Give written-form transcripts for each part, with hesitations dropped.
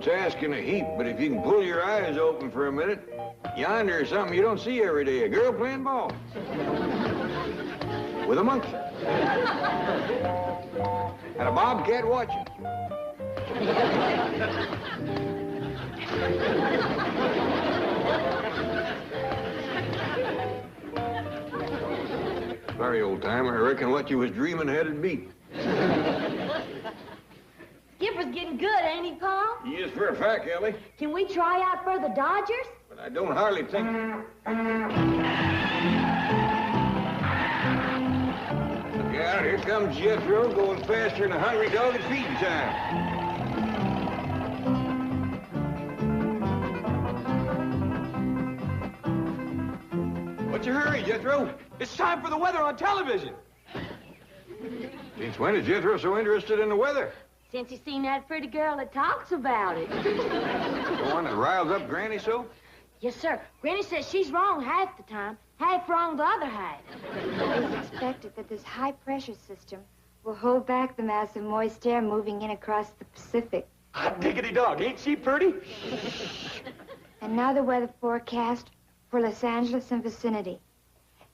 it's asking a heap, but if you can pull your eyes open for a minute, yonder is something you don't see every day. A girl playing ball. With a monkey. And a bobcat watching. Sorry, old timer. I reckon what you was dreaming had it beat. Skipper's getting good, ain't he, Paul? He is for a fact, Ellie. Can we try out for the Dodgers? But I don't hardly think... Look out, here comes Jethro, going faster than a hungry dog at feeding time. What's your hurry, Jethro? It's time for the weather on television. Since when is Jethro so interested in the weather? Since he's seen that pretty girl that talks about it. The one that riles up Granny so? Yes, sir. Granny says she's wrong half the time, half wrong the other half. It's expected that this high-pressure system will hold back the mass of moist air moving in across the Pacific. Hot diggity dog, ain't she pretty? And now the weather forecast for Los Angeles and vicinity.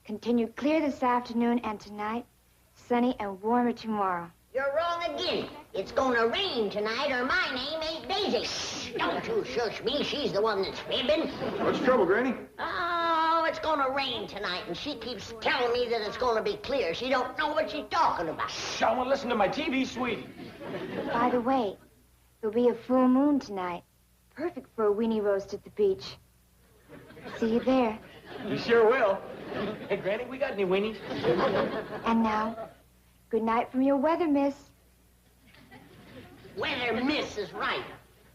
Continue clear this afternoon and tonight, sunny and warmer tomorrow. You're wrong again. It's gonna rain tonight or my name ain't Daisy. Shh, don't you shush me. She's the one that's fibbing. What's the trouble, Granny? Oh, it's gonna rain tonight, and she keeps telling me that it's gonna be clear. She don't know what she's talking about. Shh, I want to listen to my TV, sweetie. By the way, there'll be a full moon tonight. Perfect for a weenie roast at the beach. See you there. You sure will. Hey, Granny, we got any weenies? And now, good night from your weather miss. Weather miss is right.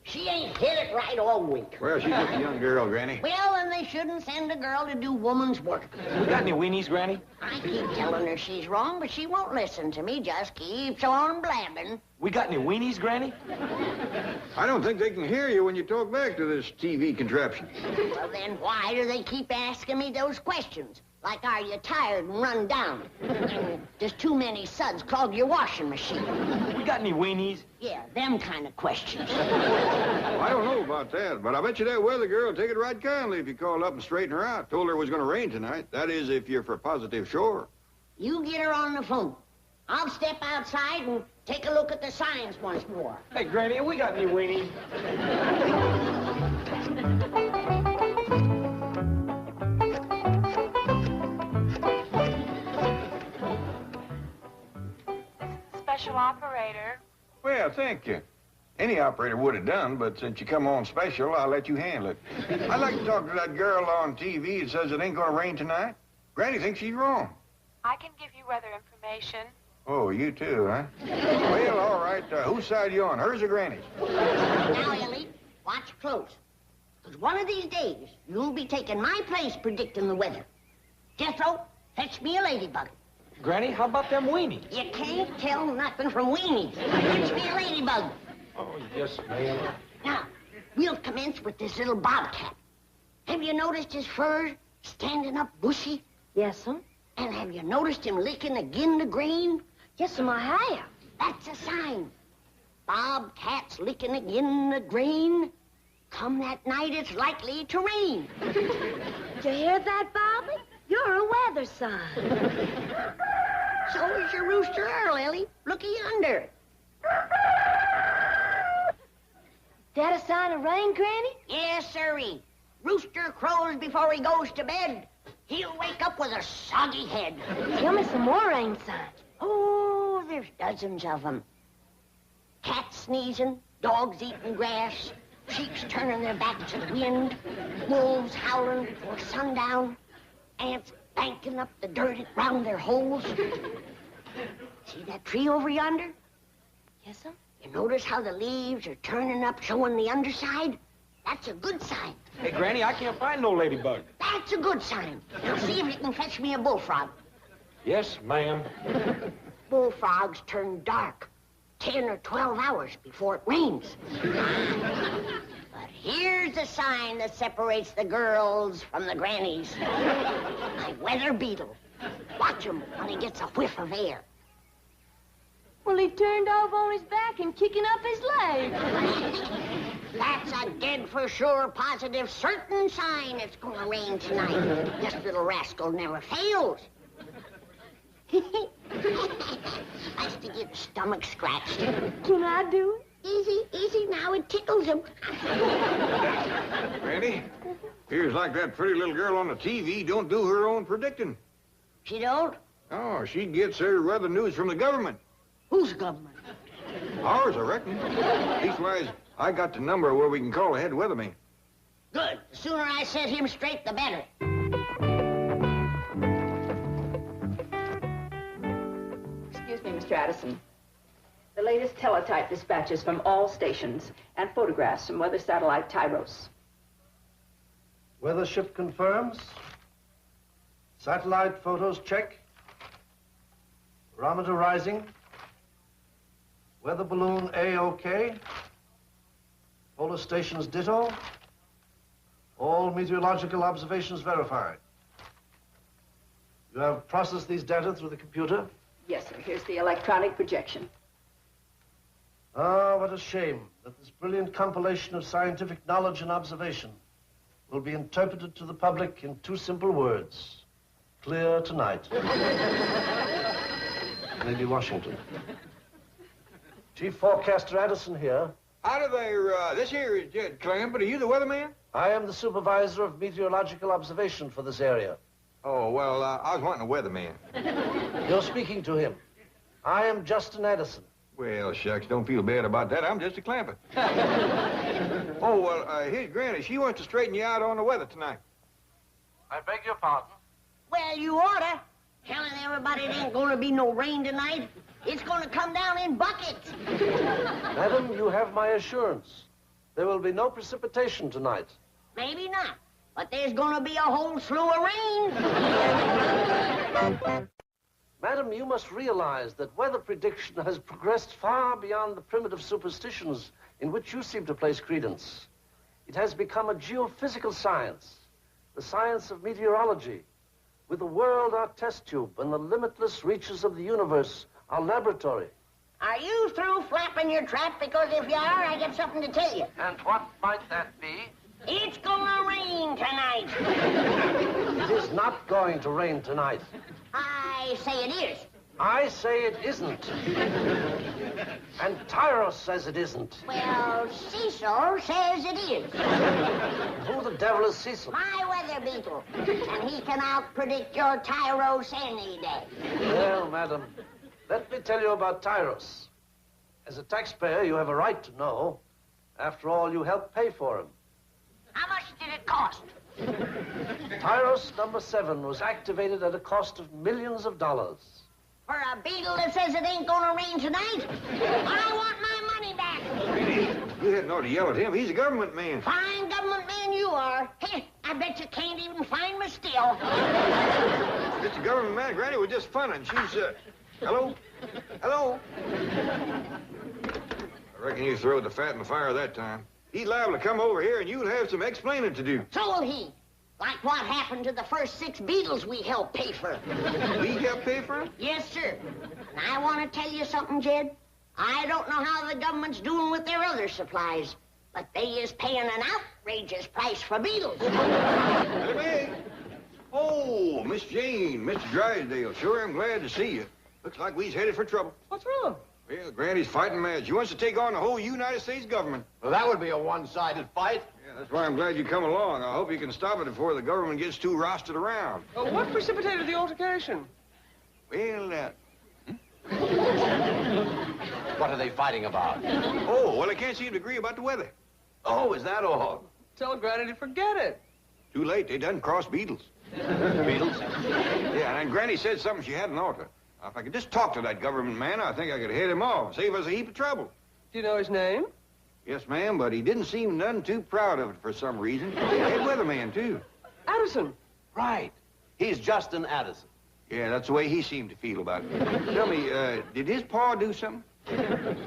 She ain't hit it right all week. Well, she's just a young girl, Granny. Well, then they shouldn't send a girl to do woman's work. We got any weenies, Granny? I keep telling her she's wrong, but she won't listen to me. Just keeps on blabbing. We got any weenies, Granny? I don't think they can hear you when you talk back to this TV contraption. Well, then why do they keep asking me those questions? Like, are you tired and run down? Does too many suds clog your washing machine? We got any weenies? Yeah, them kind of questions. I don't know about that, but I bet you that weather girl will take it right kindly if you call up and straighten her out. Told her it was going to rain tonight. That is, if you're for positive sure. You get her on the phone. I'll step outside and take a look at the signs once more. Hey, Granny, we got any weenies? Special operator. Well, thank you. Any operator would have done, but since you come on special, I'll let you handle it. I'd like to talk to that girl on TV that says it ain't going to rain tonight. Granny thinks she's wrong. I can give you weather information. Oh, you too, huh? Well, all right. Whose side are you on, hers or Granny's? Now, Ellie, watch close. Because one of these days, you'll be taking my place predicting the weather. Jethro, fetch me a ladybug. Granny, how about them weenies? You can't tell nothing from weenies. Fetch me a ladybug. Oh, yes, ma'am. Now, we'll commence with this little bobcat. Have you noticed his fur standing up bushy? Yes'm. And have you noticed him licking agin the grain? Yes'm, I have. That's a sign. Bobcat's licking agin the grain. Come that night, it's likely to rain. Did you hear that, Bobby? You're a weather sign. So is your rooster Earl, Ellie. Looky yonder. That a sign of rain, Granny? Yes, sirree. Rooster crows before he goes to bed. He'll wake up with a soggy head. Tell me some more rain signs. Oh, there's dozens of them. Cats sneezing, dogs eating grass, sheep's turning their backs to the wind, wolves howling before sundown, ants banking up the dirt around their holes. See that tree over yonder? Yes'm. You notice how the leaves are turning up, showing the underside? That's a good sign. Hey, Granny, I can't find no ladybug. That's a good sign. Now see if you can fetch me a bullfrog. Yes, ma'am. Bullfrogs turn dark 10 or 12 hours before it rains. But here's a sign that separates the girls from the grannies. My weather beetle. Watch him when he gets a whiff of air. Well, he turned over on his back and kicking up his leg. That's a dead for sure, positive, certain sign it's gonna rain tonight. This little rascal never fails. Likes to get his stomach scratched. Can I do it? Easy, easy now, it tickles him. Randy, appears like that pretty little girl on the TV don't do her own predicting. She don't? Oh, she gets her weather news from the government. Whose government? Ours, I reckon. Leastwise, I got the number where we can call the head weatherman. Good. The sooner I set him straight, the better. Excuse me, Mr. Addison. The latest teletype dispatches from all stations and photographs from weather satellite Tyros. Weather ship confirms. Satellite photos check. Barometer rising. Weather balloon A-OK. Polar stations ditto. All meteorological observations verified. You have processed these data through the computer? Yes, sir. Here's the electronic projection. Ah, what a shame that this brilliant compilation of scientific knowledge and observation will be interpreted to the public in two simple words. Clear tonight. Lady Washington. Chief Forecaster Addison here. Out of there, this here is Jed Clampett. Are you the weatherman? I am the supervisor of meteorological observation for this area. Oh, well, I was wanting a weatherman. You're speaking to him. I am Justin Addison. Well, shucks, don't feel bad about that. I'm just a Clampett. Oh, well, here's Granny. She wants to straighten you out on the weather tonight. I beg your pardon? Well, you oughta. Telling everybody it ain't gonna be no rain tonight. It's gonna come down in buckets. Madam, you have my assurance. There will be no precipitation tonight. Maybe not, but there's gonna be a whole slew of rain. Madam, you must realize that weather prediction has progressed far beyond the primitive superstitions in which you seem to place credence. It has become a geophysical science, the science of meteorology, with the world our test tube and the limitless reaches of the universe our laboratory. Are you through flapping your trap? Because if you are, I got something to tell you. And what might that be? It's gonna rain tonight. It is not going to rain tonight. I say it is. I say it isn't. And Tyros says it isn't. Well, Cecil says it is. Who the devil is Cecil? My weather beetle. And he can out-predict your Tyros any day. Well, madam, let me tell you about Tyros. As a taxpayer, you have a right to know. After all, you helped pay for him. How much did it cost? Tyros number 7 was activated at a cost of millions of dollars. For a beetle that says it ain't gonna rain tonight? I want my money back. You hadn't ought to yell at him. He's a government man. Fine government man you are. Hey, I bet you can't even find me still. It's a government man. Granny was just funning. She's, hello? Hello? I reckon you throwed the fat in the fire that time. He's liable to come over here and you'll have some explaining to do. So will he. Like what happened to the first 6 beetles we helped pay for. We helped pay for him? Yes, sir. And I want to tell you something, Jed. I don't know how the government's doing with their other supplies, but they is paying an outrageous price for beetles. Hey, oh, Miss Jane, Mr. Drysdale, sure am glad to see you. Looks like we's headed for trouble. What's wrong? Well, Granny's fighting mad. She wants to take on the whole United States government. Well, that would be a one-sided fight. Yeah, that's why I'm glad you come along. I hope you can stop it before the government gets too rostered around. What precipitated the altercation? Well, What are they fighting about? oh, well, they can't seem to agree about the weather. Oh, is that all? Tell Granny to forget it. Too late. They done crossed beetles. Beetles? Yeah, and Granny said something she hadn't ought to. If I could just talk to that government man, I think I could head him off, save us a heap of trouble. Do you know his name? Yes, ma'am, but he didn't seem none too proud of it for some reason. Head weatherman, too. Addison. Right. He's Justin Addison. Yeah, that's the way he seemed to feel about it. Tell me, did his pa do something?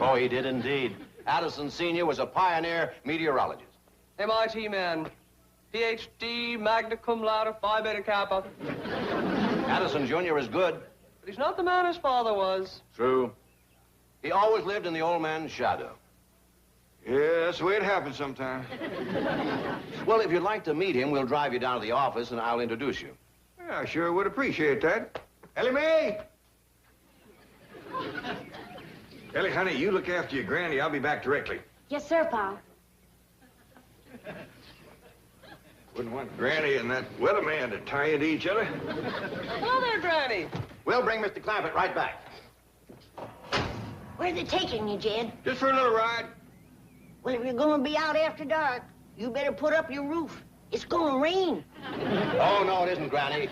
Oh, he did indeed. Addison Sr. was a pioneer meteorologist. MIT man. PhD, magna cum laude, Phi Beta Kappa. Addison Jr. is good. But he's not the man his father was. True. He always lived in the old man's shadow. Yeah, that's the way it happens sometimes. Well, if you'd like to meet him, we'll drive you down to the office and I'll introduce you. Yeah, I sure would appreciate that. Ellie Mae! Ellie, honey, you look after your granny. I'll be back directly. Yes, sir, Pa. Wouldn't want Granny and that weatherman to tie into each other. Hello there, Granny. We'll bring Mr. Clampett right back. Where's it taking you, Jed? Just for a little ride. Well, if you're gonna be out after dark, you better put up your roof. It's gonna rain. Oh, no, it isn't, Granny.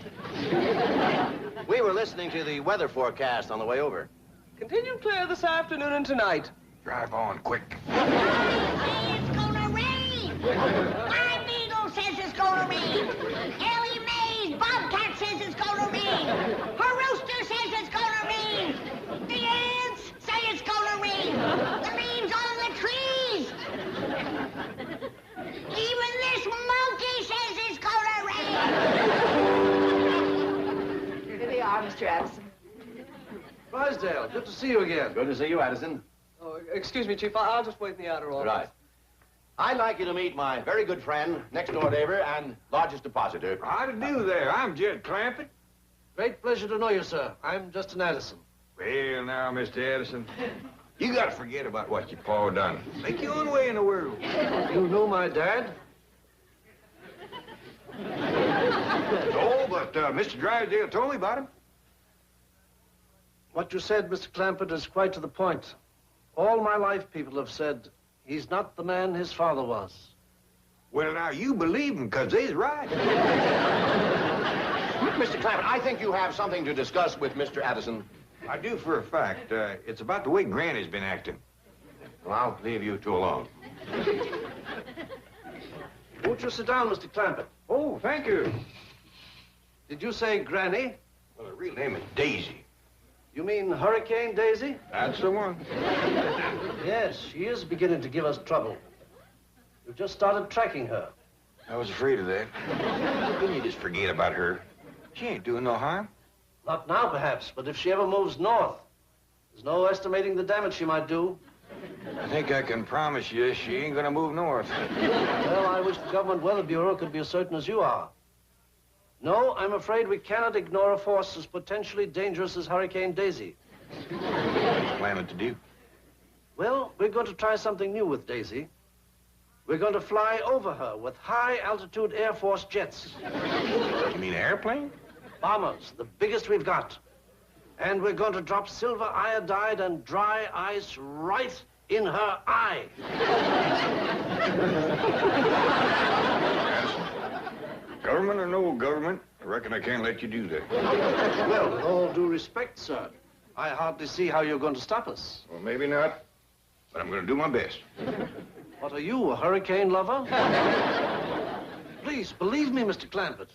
We were listening to the weather forecast on the way over. Continue clear this afternoon and tonight. Drive on, quick. It's gonna rain. My beagle says it's gonna rain. Ellie Mae's bobcat says it's gonna rain. Her rooster says it's gonna rain. The ants say it's gonna rain. The leaves on the trees. Even this monkey says it's gonna rain. Here they are, Mr. Addison. Drysdale, good to see you again. Good to see you, Addison. Oh, excuse me, Chief. I'll just wait in the outer office. Right. I'd like you to meet my very good friend, next-door neighbor, and largest depositor. How to do there? I'm Jed Clampett. Great pleasure to know you, sir. I'm Justin Addison. Well, now, Mr. Addison, you got to forget about what your pa done. Make your own way in the world. You knew my dad? Oh, but Mr. Drysdale told me about him. What you said, Mr. Clampett, is quite to the point. All my life, people have said, he's not the man his father was. Well, now, you believe him, because they's right. Mr. Clampett, I think you have something to discuss with Mr. Addison. I do for a fact. It's about the way Granny's been acting. Well, I'll leave you two alone. Won't you sit down, Mr. Clampett? Oh, thank you. Did you say Granny? Well, her real name is Daisy. You mean Hurricane Daisy? That's the one. Yes, she is beginning to give us trouble. We've just started tracking her. I was afraid of that. Couldn't you just forget about her? She ain't doing no harm. Not now, perhaps, but if she ever moves north, there's no estimating the damage she might do. I think I can promise you she ain't gonna move north. Well, I wish the Government Weather Bureau could be as certain as you are. No, I'm afraid we cannot ignore a force as potentially dangerous as Hurricane Daisy. What are you planning to do? Well, we're going to try something new with Daisy. We're going to fly over her with high-altitude Air Force jets. You mean an airplane? Bombers, the biggest we've got. And we're going to drop silver iodide and dry ice right in her eye. Government or no government, I reckon I can't let you do that. Well, with all due respect, sir, I hardly see how you're going to stop us. Well, maybe not, but I'm gonna do my best. What are you, a hurricane lover? Please, believe me, Mr. Clampett.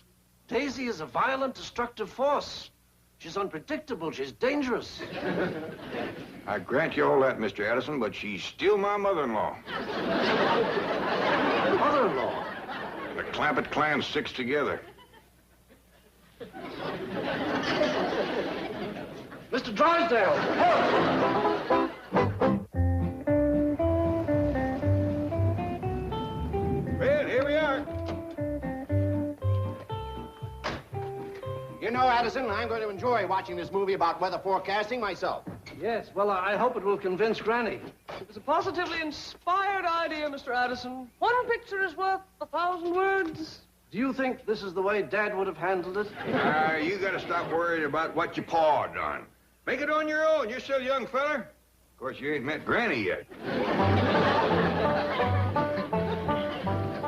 Daisy is a violent, destructive force. She's unpredictable. She's dangerous. I grant you all that, Mr. Addison, but she's still my mother-in-law. Mother-in-law? The Clampett clan sticks together. Mr. Drysdale! Well, here we are. You know, Addison, I'm going to enjoy watching this movie about weather forecasting myself. Yes, well, I hope it will convince Granny. It was a positively inspired idea, Mr. Addison. One picture is worth 1,000 words. Do you think this is the way Dad would have handled it? You gotta stop worrying about what your pa done. Make it on your own. You're still a young feller. Of course, you ain't met Granny yet.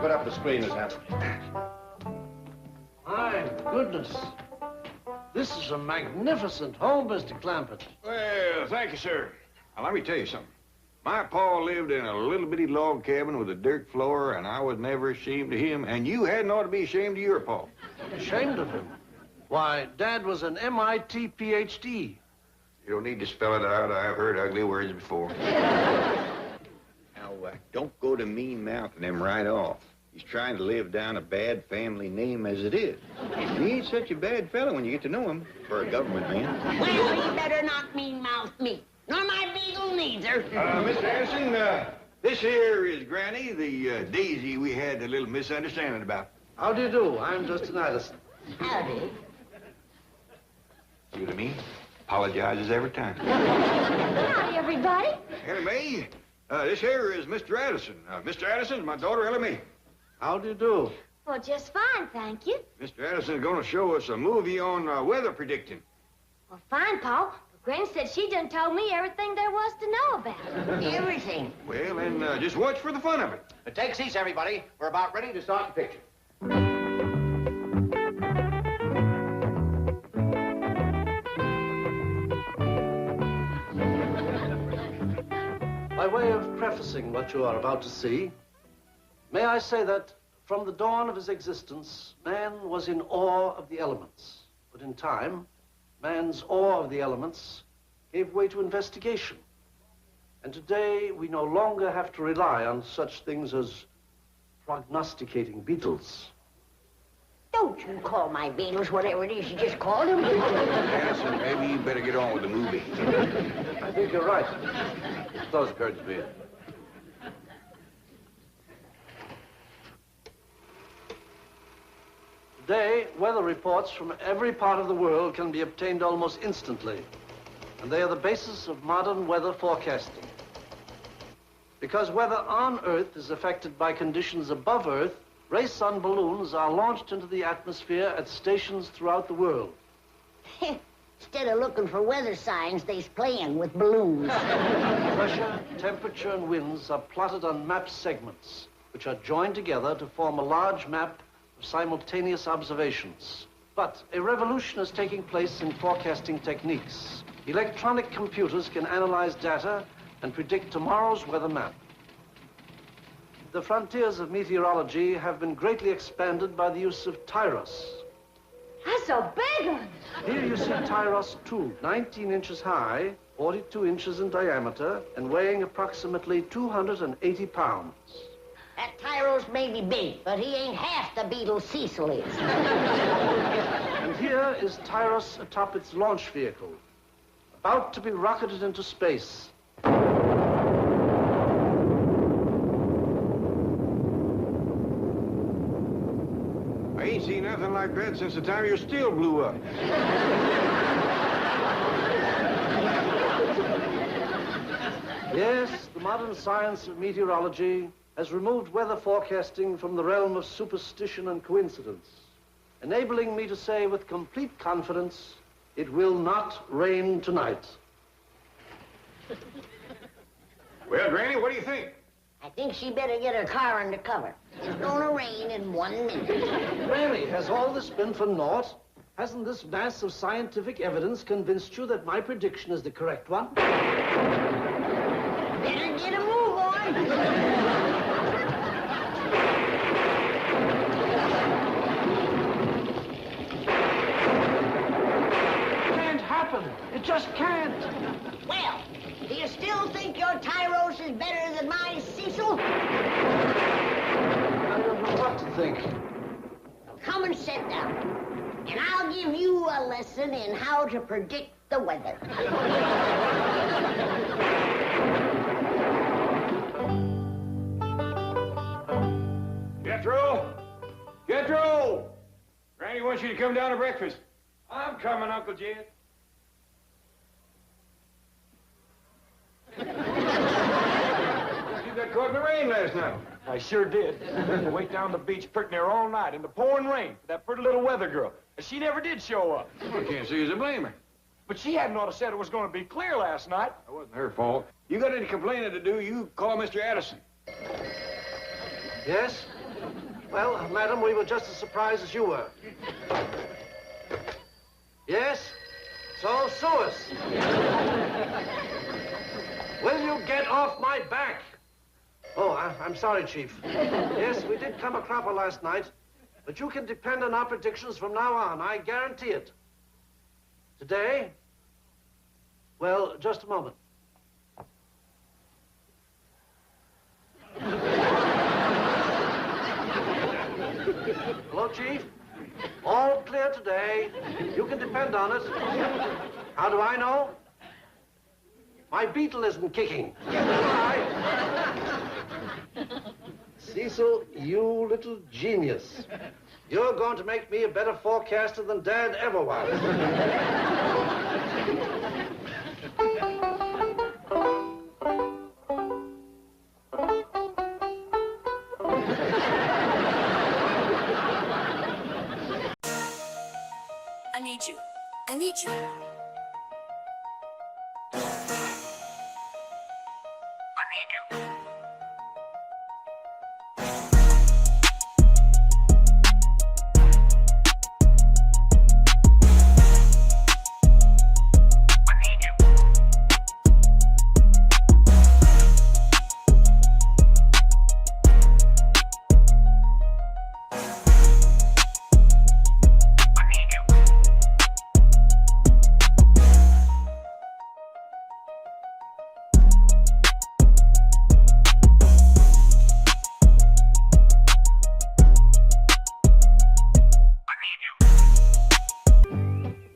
Put up the screen, Miss Addison. My goodness. This is a magnificent home, Mr. Clampett. Well, thank you, sir. Now, let me tell you something. My pa lived in a little bitty log cabin with a dirt floor, and I was never ashamed of him, and you hadn't ought to be ashamed of your pa. Ashamed of him? Why, Dad was an MIT PhD. You don't need to spell it out. I've heard ugly words before. Now, don't go to mean-mouthing him right off. He's trying to live down a bad family name as it is. He ain't such a bad fellow when you get to know him, for a government man. Well, you better not mean-mouth me. Nor my beagle neither. Mr. Addison, This here is Granny, the Daisy we had a little misunderstanding about. How do you do? I'm Justin Addison. Howdy. See what I mean? Apologizes every time. Howdy, everybody. Ellie Mae, this here is Mr. Addison. Mr. Addison is my daughter, Ellie Mae. How do you do? Well, just fine, thank you. Mr. Addison is going to show us a movie on weather predicting. Well, fine, Paul. But Granny said she done told me everything there was to know about it. Everything. Well, then just watch for the fun of it. Take seats, everybody. We're about ready to start the picture. By way of prefacing what you are about to see, may I say that from the dawn of his existence, man was in awe of the elements. But in time, man's awe of the elements gave way to investigation. And today, we no longer have to rely on such things as prognosticating beetles. Don't you call my beetles whatever it is you just called them. Addison, maybe you better get on with the movie. I think you're right. Those occurred to me. Today, weather reports from every part of the world can be obtained almost instantly, and they are the basis of modern weather forecasting. Because weather on Earth is affected by conditions above Earth, ray-sun balloons are launched into the atmosphere at stations throughout the world. Instead of looking for weather signs, they's playing with balloons. Pressure, temperature, and winds are plotted on map segments, which are joined together to form a large map of simultaneous observations. But a revolution is taking place in forecasting techniques. Electronic computers can analyze data and predict tomorrow's weather map. The frontiers of meteorology have been greatly expanded by the use of tyros. That's a big one. Here you see Tyros 2, 19 inches high, 42 inches in diameter, and weighing approximately 280 pounds. That Tyros may be big, but he ain't half the beetle Cecil is. And here is Tyros atop its launch vehicle, about to be rocketed into space. I ain't seen nothing like that since the time your steel blew up. Yes, the modern science of meteorology has removed weather forecasting from the realm of superstition and coincidence, enabling me to say with complete confidence, it will not rain tonight. Well, Granny, what do you think? I think she better get her car under cover. It's gonna rain in 1 minute. Granny, has all this been for naught? Hasn't this mass of scientific evidence convinced you that my prediction is the correct one? Better get a move on. Can't happen. It just can't. Well, do you still think your Tyros is better than my Cecil? I don't know what to think. Come and sit down, and I'll give you a lesson in how to predict the weather. Jethro! Jethro! Granny wants you to come down to breakfast. I'm coming, Uncle Jed. You got caught in the rain last night. I sure did. Wait down the beach pretty near all night in the pouring rain for that pretty little weather girl. And she never did show up. Well, I can't see who's to blame her. But she hadn't ought to said it was going to be clear last night. It wasn't her fault. You got any complaining to do, you call Mr. Addison. Yes? Well, madam, we were just as surprised as you were. Yes? So sue us. Will you get off my back? Oh, I'm sorry, Chief. Yes, we did come a cropper last night, but you can depend on our predictions from now on. I guarantee it. Today? Well, just a moment. Hello, Chief. All clear today. You can depend on it. How do I know? My beetle isn't kicking. Cecil, you little genius. You're going to make me a better forecaster than Dad ever was. I need you. I need you.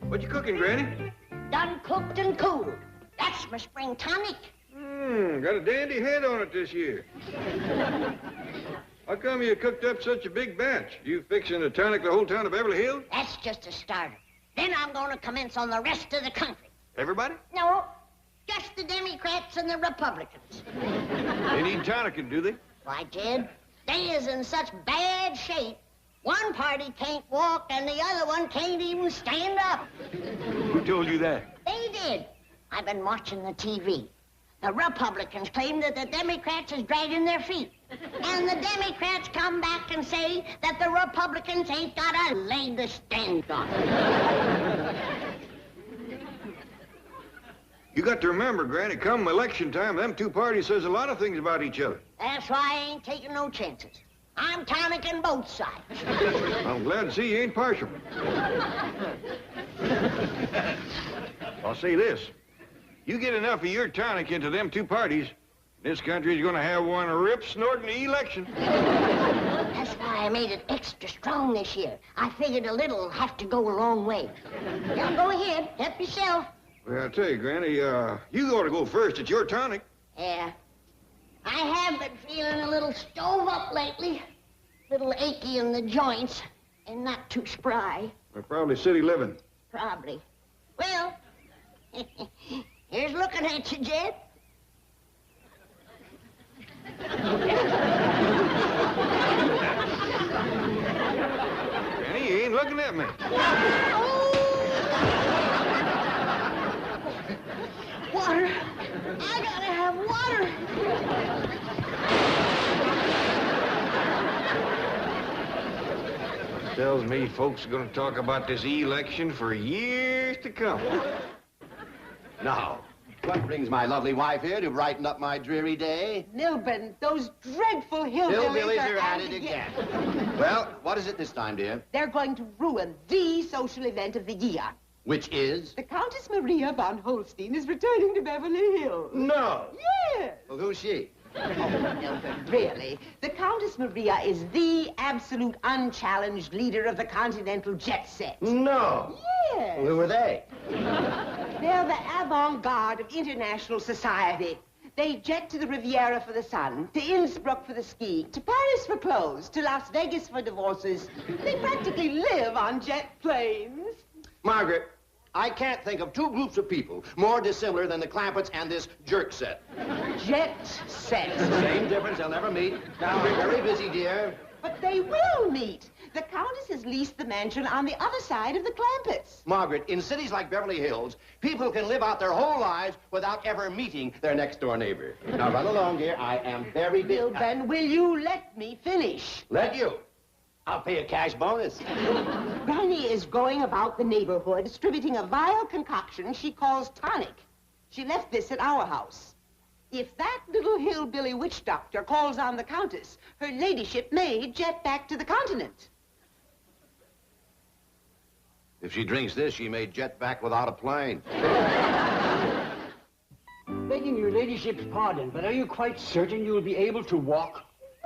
What you cooking, Granny? Done cooked and cooled. That's my spring tonic. Got a dandy head on it this year. How come you cooked up such a big batch? You fixing to tonic the whole town of Beverly Hills? That's just a starter. Then I'm going to commence on the rest of the country. Everybody? No, just the Democrats and the Republicans. They need tonicking, do they? Why, Jed, they is in such bad shape. One party can't walk and the other one can't even stand up. Who told you that? They did. I've been watching the TV. The Republicans claim that the Democrats is dragging their feet. And the Democrats come back and say that the Republicans ain't got a leg to stand on. You got to remember, Granny, come election time, them two parties says a lot of things about each other. That's why I ain't taking no chances. I'm tonicking both sides. I'm glad to see you ain't partial. I'll say this. You get enough of your tonic into them two parties, this country's gonna have one rip-snorting election. That's why I made it extra strong this year. I figured a little have to go a long way. Now go ahead, help yourself. Well, I'll tell you, Granny, you ought to go first. It's your tonic. Yeah. I have been feeling a little stove up lately. Little achy in the joints and not too spry. Well, probably city living. Probably. Well, here's looking at you, Jed. Granny, you ain't looking at me. Water. I gotta have water. Tells me folks are going to talk about this election for years to come. Now, what brings my lovely wife here to brighten up my dreary day? Milburn, those dreadful hillbillies Hillbillies are at it again. Well, what is it this time, dear? They're going to ruin the social event of the year. Which is? The Countess Maria von Holstein is returning to Beverly Hills. No. Yes. Well, who's she? Oh, Milburn, really. The Countess Maria is the absolute unchallenged leader of the continental jet set. No. Yes. Well, who are they? They're the avant-garde of international society. They jet to the Riviera for the sun, to Innsbruck for the skiing, to Paris for clothes, to Las Vegas for divorces. They practically live on jet planes. Margaret, I can't think of two groups of people more dissimilar than the Clampetts and this jerk set. Jet set. Same difference, they'll never meet. Now, we're very busy, dear. But they will meet. The Countess has leased the mansion on the other side of the Clampetts. Margaret, in cities like Beverly Hills, people can live out their whole lives without ever meeting their next-door neighbor. Now, run along, dear. I am very busy. Milburn, will you let me finish? Let you. I'll pay a cash bonus. Granny is going about the neighborhood distributing a vile concoction she calls tonic. She left this at our house. If that little hillbilly witch doctor calls on the Countess, her ladyship may jet back to the continent. If she drinks this, she may jet back without a plane. Begging your ladyship's pardon, but are you quite certain you will be able to walk?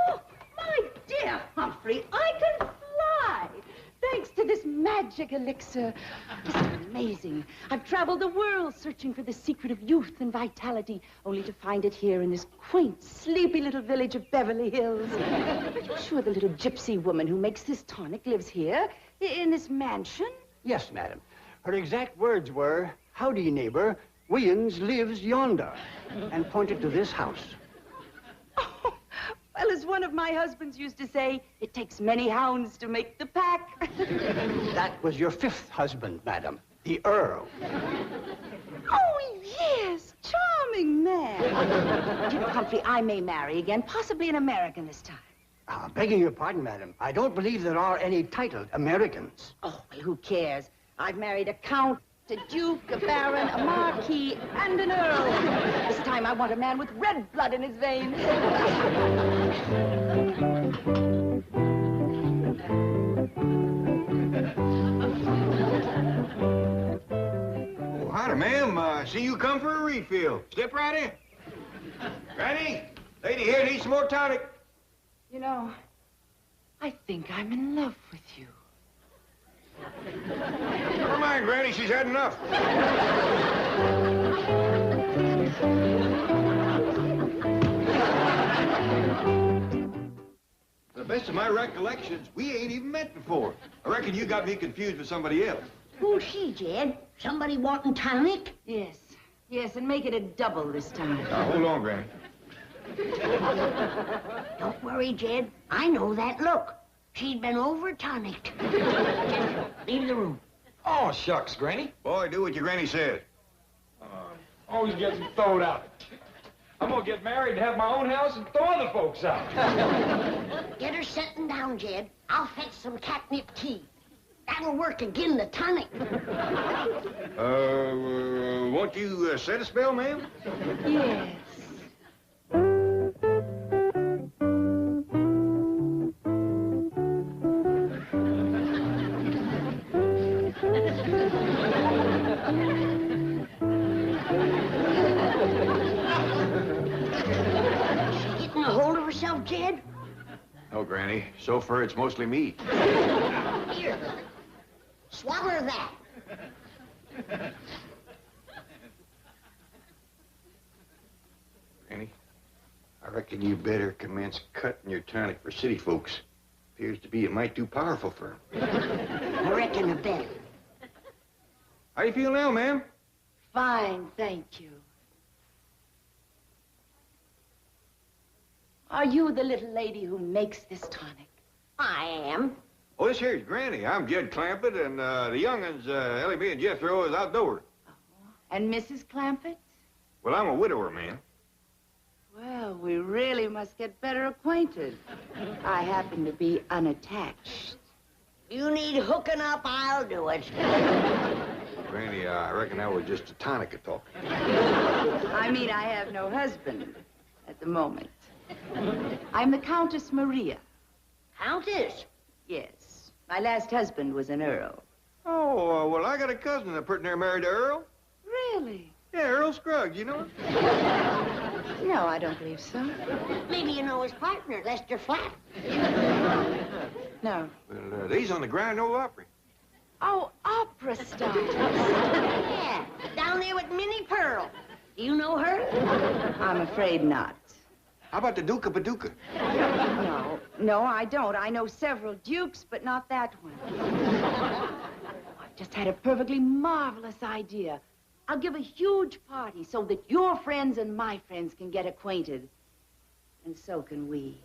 Oh, my dear Humphrey, I can fly. Thanks to this magic elixir. This is amazing. I've traveled the world searching for the secret of youth and vitality, only to find it here in this quaint, sleepy little village of Beverly Hills. Are you sure the little gypsy woman who makes this tonic lives here, in this mansion? Yes, madam. Her exact words were, "Howdy, neighbor. Williams lives yonder," and pointed to this house. Oh, well, as one of my husbands used to say, it takes many hounds to make the pack. That was your fifth husband, madam, the Earl. Oh, yes, charming man. You know, Humphrey, I may marry again, possibly an American this time. Begging your pardon, madam, I don't believe there are any titled Americans. Oh, well, who cares? I've married a count, a duke, a baron, a marquis, and an earl. This time I want a man with red blood in his veins. Oh, howdy, ma'am. See you come for a refill. Step right in. Granny, lady here needs some more tonic. You know, I think I'm in love with you. Never mind, Granny. She's had enough. To the best of my recollections, we ain't even met before. I reckon you got me confused with somebody else. Who's she, Jed? Somebody wanting tonic? Yes, yes, and make it a double this time. Now, hold on, Granny. Don't worry, Jed. I know that look. She'd been over-tonicked. Leave the room. Oh, shucks, Granny. Boy, do what your granny said. Always gets thrown out. I'm gonna get married and have my own house and throw other folks out. Get her setting down, Jed. I'll fetch some catnip tea. That'll work again the tonic. Won't you set a spell, ma'am? Yes. Jed? No, Granny. So far, it's mostly me. Here. Swallow that. Granny, I reckon you better commence cutting your tonic for city folks. Appears to be a mite too powerful for 'em. I reckon a better. How you feel now, ma'am? Fine, thank you. Are you the little lady who makes this tonic? I am. Oh, this here's Granny. I'm Jed Clampett, and the young'uns, Ellie, me, and Jethro is outdoors. Oh, and Mrs. Clampett? Well, I'm a widower, man. Well, we really must get better acquainted. I happen to be unattached. You need hooking up, I'll do it. Granny, I reckon that was just a tonic of talk. I mean, I have no husband at the moment. I'm the Countess Maria. Countess? Yes. My last husband was an earl. Oh, well, I got a cousin that pretty near married to Earl. Really? Yeah, Earl Scruggs, you know him? No, I don't believe so. Maybe you know his partner, Lester Flatt. No. Well, they's on the Grand Ole Opry. Oh, opera stars. Yeah, down there with Minnie Pearl. Do you know her? I'm afraid not. How about the Duke of Paducah? No, I don't. I know several dukes, but not that one. I've just had a perfectly marvelous idea. I'll give a huge party so that your friends and my friends can get acquainted. And so can we.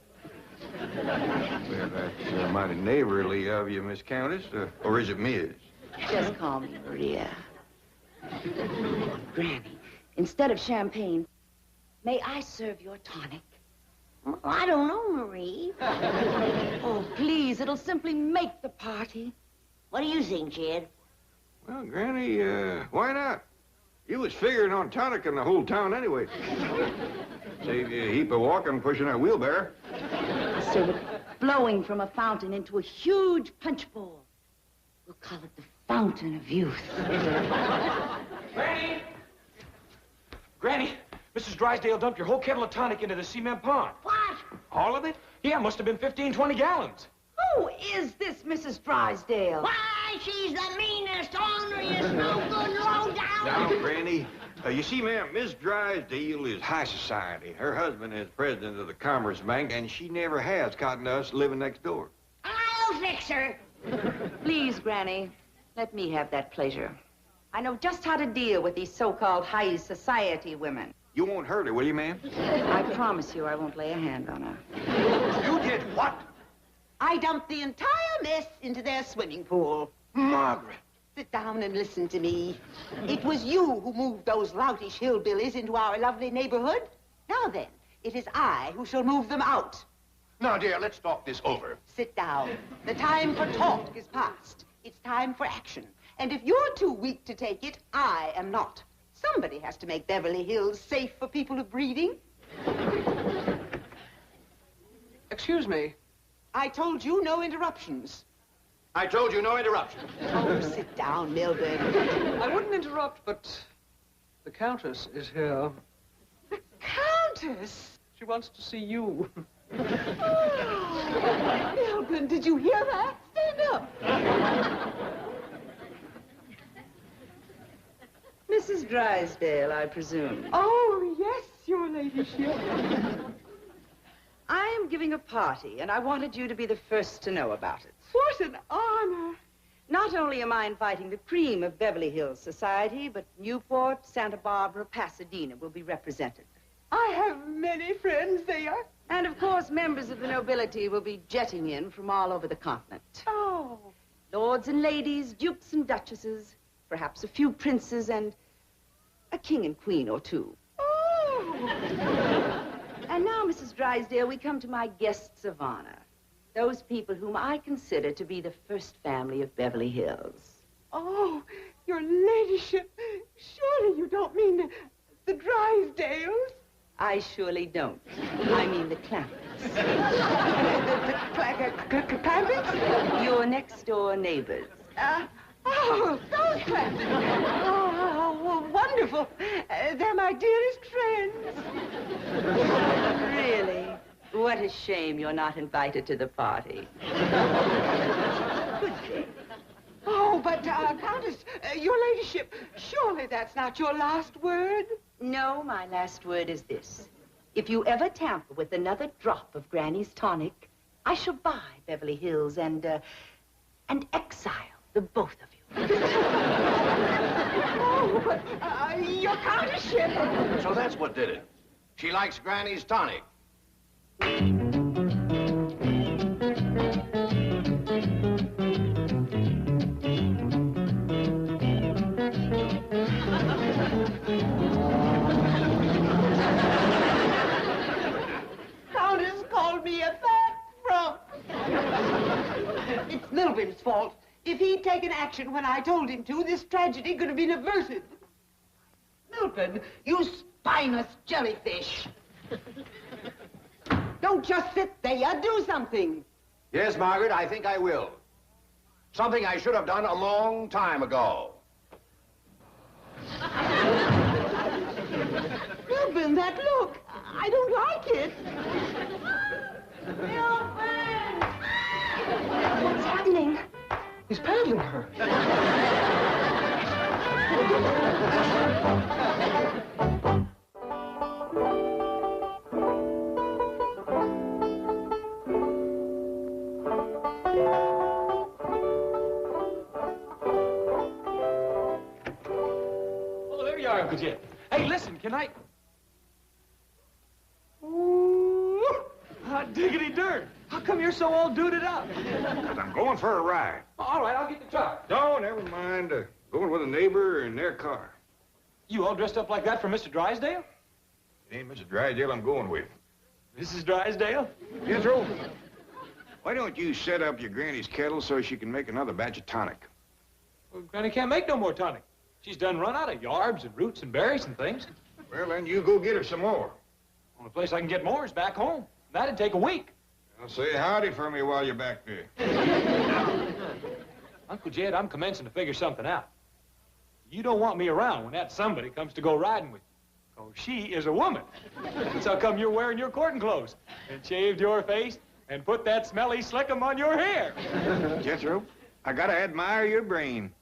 Well, that's mighty neighborly of you, Miss Countess. Or is it Ms.? Just call me Maria. Granny, instead of champagne, may I serve your tonic? Well, I don't know, Marie. Oh, please, it'll simply make the party. What do you think, Jed? Well, Granny, why not? You was figuring on tonic in the whole town anyway. Save you a heap of walking pushing that wheelbarrow. Serve it blowing from a fountain into a huge punch bowl. We'll call it the Fountain of Youth. Granny! Granny, Mrs. Drysdale dumped your whole kettle of tonic into the cement pond. What? All of it? Yeah, must have been 15, 20 gallons. Who is this Mrs. Drysdale? Why, why she's the meanest, orneriest, no good, low down. Now, Granny, you see, ma'am, Miss Drysdale is high society. Her husband is president of the Commerce Bank, and she never has cottoned us living next door. I'll fix her. Please, Granny, let me have that pleasure. I know just how to deal with these so-called high society women. You won't hurt her, will you, ma'am? I promise you I won't lay a hand on her. You did what? I dumped the entire mess into their swimming pool. Margaret. Sit down and listen to me. It was you who moved those loutish hillbillies into our lovely neighborhood. Now then, it is I who shall move them out. Now, dear, let's talk this over. Sit down. The time for talk is past. It's time for action. And if you're too weak to take it, I am not. Somebody has to make Beverly Hills safe for people of breeding. Excuse me. I told you no interruptions. I told you no interruption. Oh, sit down, Milburn. I wouldn't interrupt, but the Countess is here. The Countess? She wants to see you. Oh, Milburn, did you hear that? Stand up. Mrs. Drysdale, I presume. Oh, yes, your ladyship. I am giving a party, and I wanted you to be the first to know about it. What an honor. Not only am I inviting the cream of Beverly Hills society, but Newport, Santa Barbara, Pasadena will be represented. I have many friends there. And, of course, members of the nobility will be jetting in from all over the continent. Oh. Lords and ladies, dukes and duchesses, perhaps a few princes, and a king and queen or two. Oh. And now, Mrs. Drysdale, we come to my guests of honor. Those people whom I consider to be the first family of Beverly Hills. Oh, your ladyship, surely you don't mean the Drysdales? I surely don't. I mean the Clampetts. The Clampetts? Your next-door neighbors. Oh, those Clampetts. Oh, wonderful. They're my dearest friends. Really? What a shame you're not invited to the party. Good day. Oh, but, Countess, your ladyship, surely that's not your last word? No, my last word is this. If you ever tamper with another drop of Granny's tonic, I shall buy Beverly Hills and exile the both of you. Oh, but, your countessship. So that's what did it. She likes Granny's tonic. Countess called me a fat frump. It's Milburn's fault. If he'd taken action when I told him to, this tragedy could have been averted. Milburn, you spineless jellyfish. Don't just sit there. Do something. Yes, Margaret, I think I will. Something I should have done a long time ago. Milburn, that look. I don't like it. Milburn! What's happening? He's paddling her. Oh, there you are, Uncle Jed. Hey, listen, can I... Ooh, hot diggity dirt. How come you're so all duded up? Because I'm going for a ride. All right, I'll get the truck. No, never mind. Going with a neighbor in their car. You all dressed up like that for Mr. Drysdale? It ain't Mrs. Drysdale I'm going with. Mrs. Drysdale? Jethro, why don't you set up your granny's kettle so she can make another batch of tonic? Well, Granny can't make no more tonic. She's done run out of yarbs and roots and berries and things. Well, then you go get her some more. Only place I can get more is back home. That'd take a week. I'll say howdy for me while you're back there. Uncle Jed, I'm commencing to figure something out. You don't want me around when that somebody comes to go riding with you. Oh, she is a woman. That's how come you're wearing your courting clothes and shaved your face and put that smelly slickum on your hair. Jethro, I gotta admire your brain.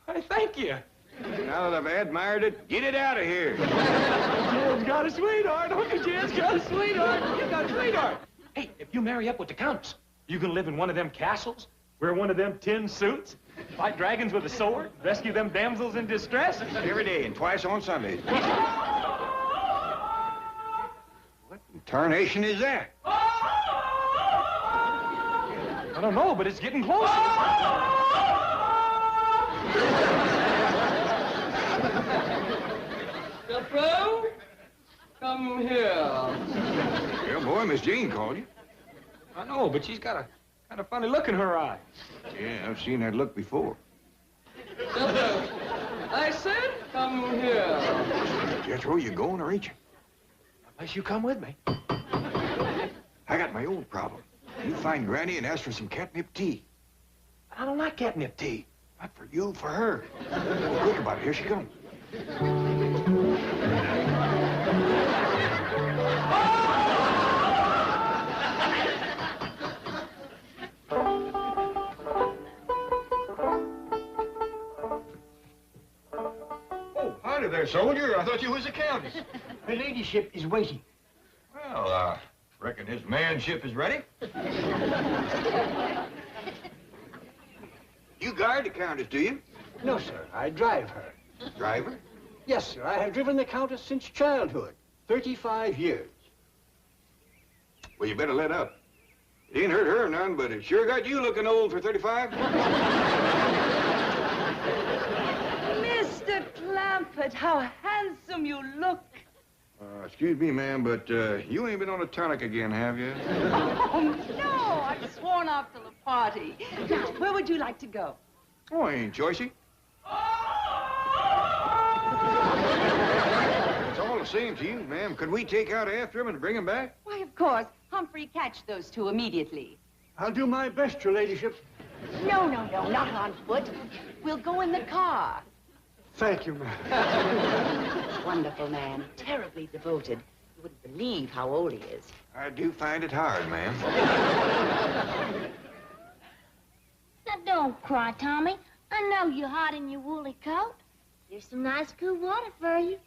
Hey, thank you. Now that I've admired it, get it out of here. Jen's got a sweetheart. Uncle Jen's got a sweetheart. You've got a sweetheart. Hey, if you marry up with the Countess, you gonna live in one of them castles, wear one of them tin suits, fight dragons with a sword, rescue them damsels in distress? Every day and twice on Sundays. What in tarnation is that? I don't know, but it's getting closer. Jethro, come here. Yeah, boy, Miss Jean called you. I know, but she's got a kind of funny look in her eye. Yeah, I've seen that look before. Jethro, I said come here. Jethro, you going or ain't you? Unless you come with me. I got my own problem. You find Granny and ask for some catnip tea. I don't like catnip tea. Not for you, for her. Quick about it. Here she comes. Oh, howdy there, soldier. I thought you was the Countess. Her ladyship is waiting. Well, reckon his manship is ready. You guard the Countess, do you? No, sir. I drive her. Driver? Yes, sir. I have driven the Countess since childhood. 35 years. Well, you better let up. It ain't hurt her none, but it sure got you looking old for 35. Mr. Clampett, how handsome you look. Excuse me, ma'am, but you ain't been on a tonic again, have you? Oh, no, I've sworn off till the party. Now, where would you like to go? Oh, I ain't choicey. It's all the same to you, ma'am. Could we take out after him and bring him back? Why, of course. Humphrey, catch those two immediately. I'll do my best, your ladyship. No, not on foot. We'll go in the car. Thank you, ma'am. Wonderful man, terribly devoted. You wouldn't believe how old he is. I do find it hard, ma'am. Now, don't cry, Tommy. I know you're hot in your woolly coat. Here's some nice cool water for you.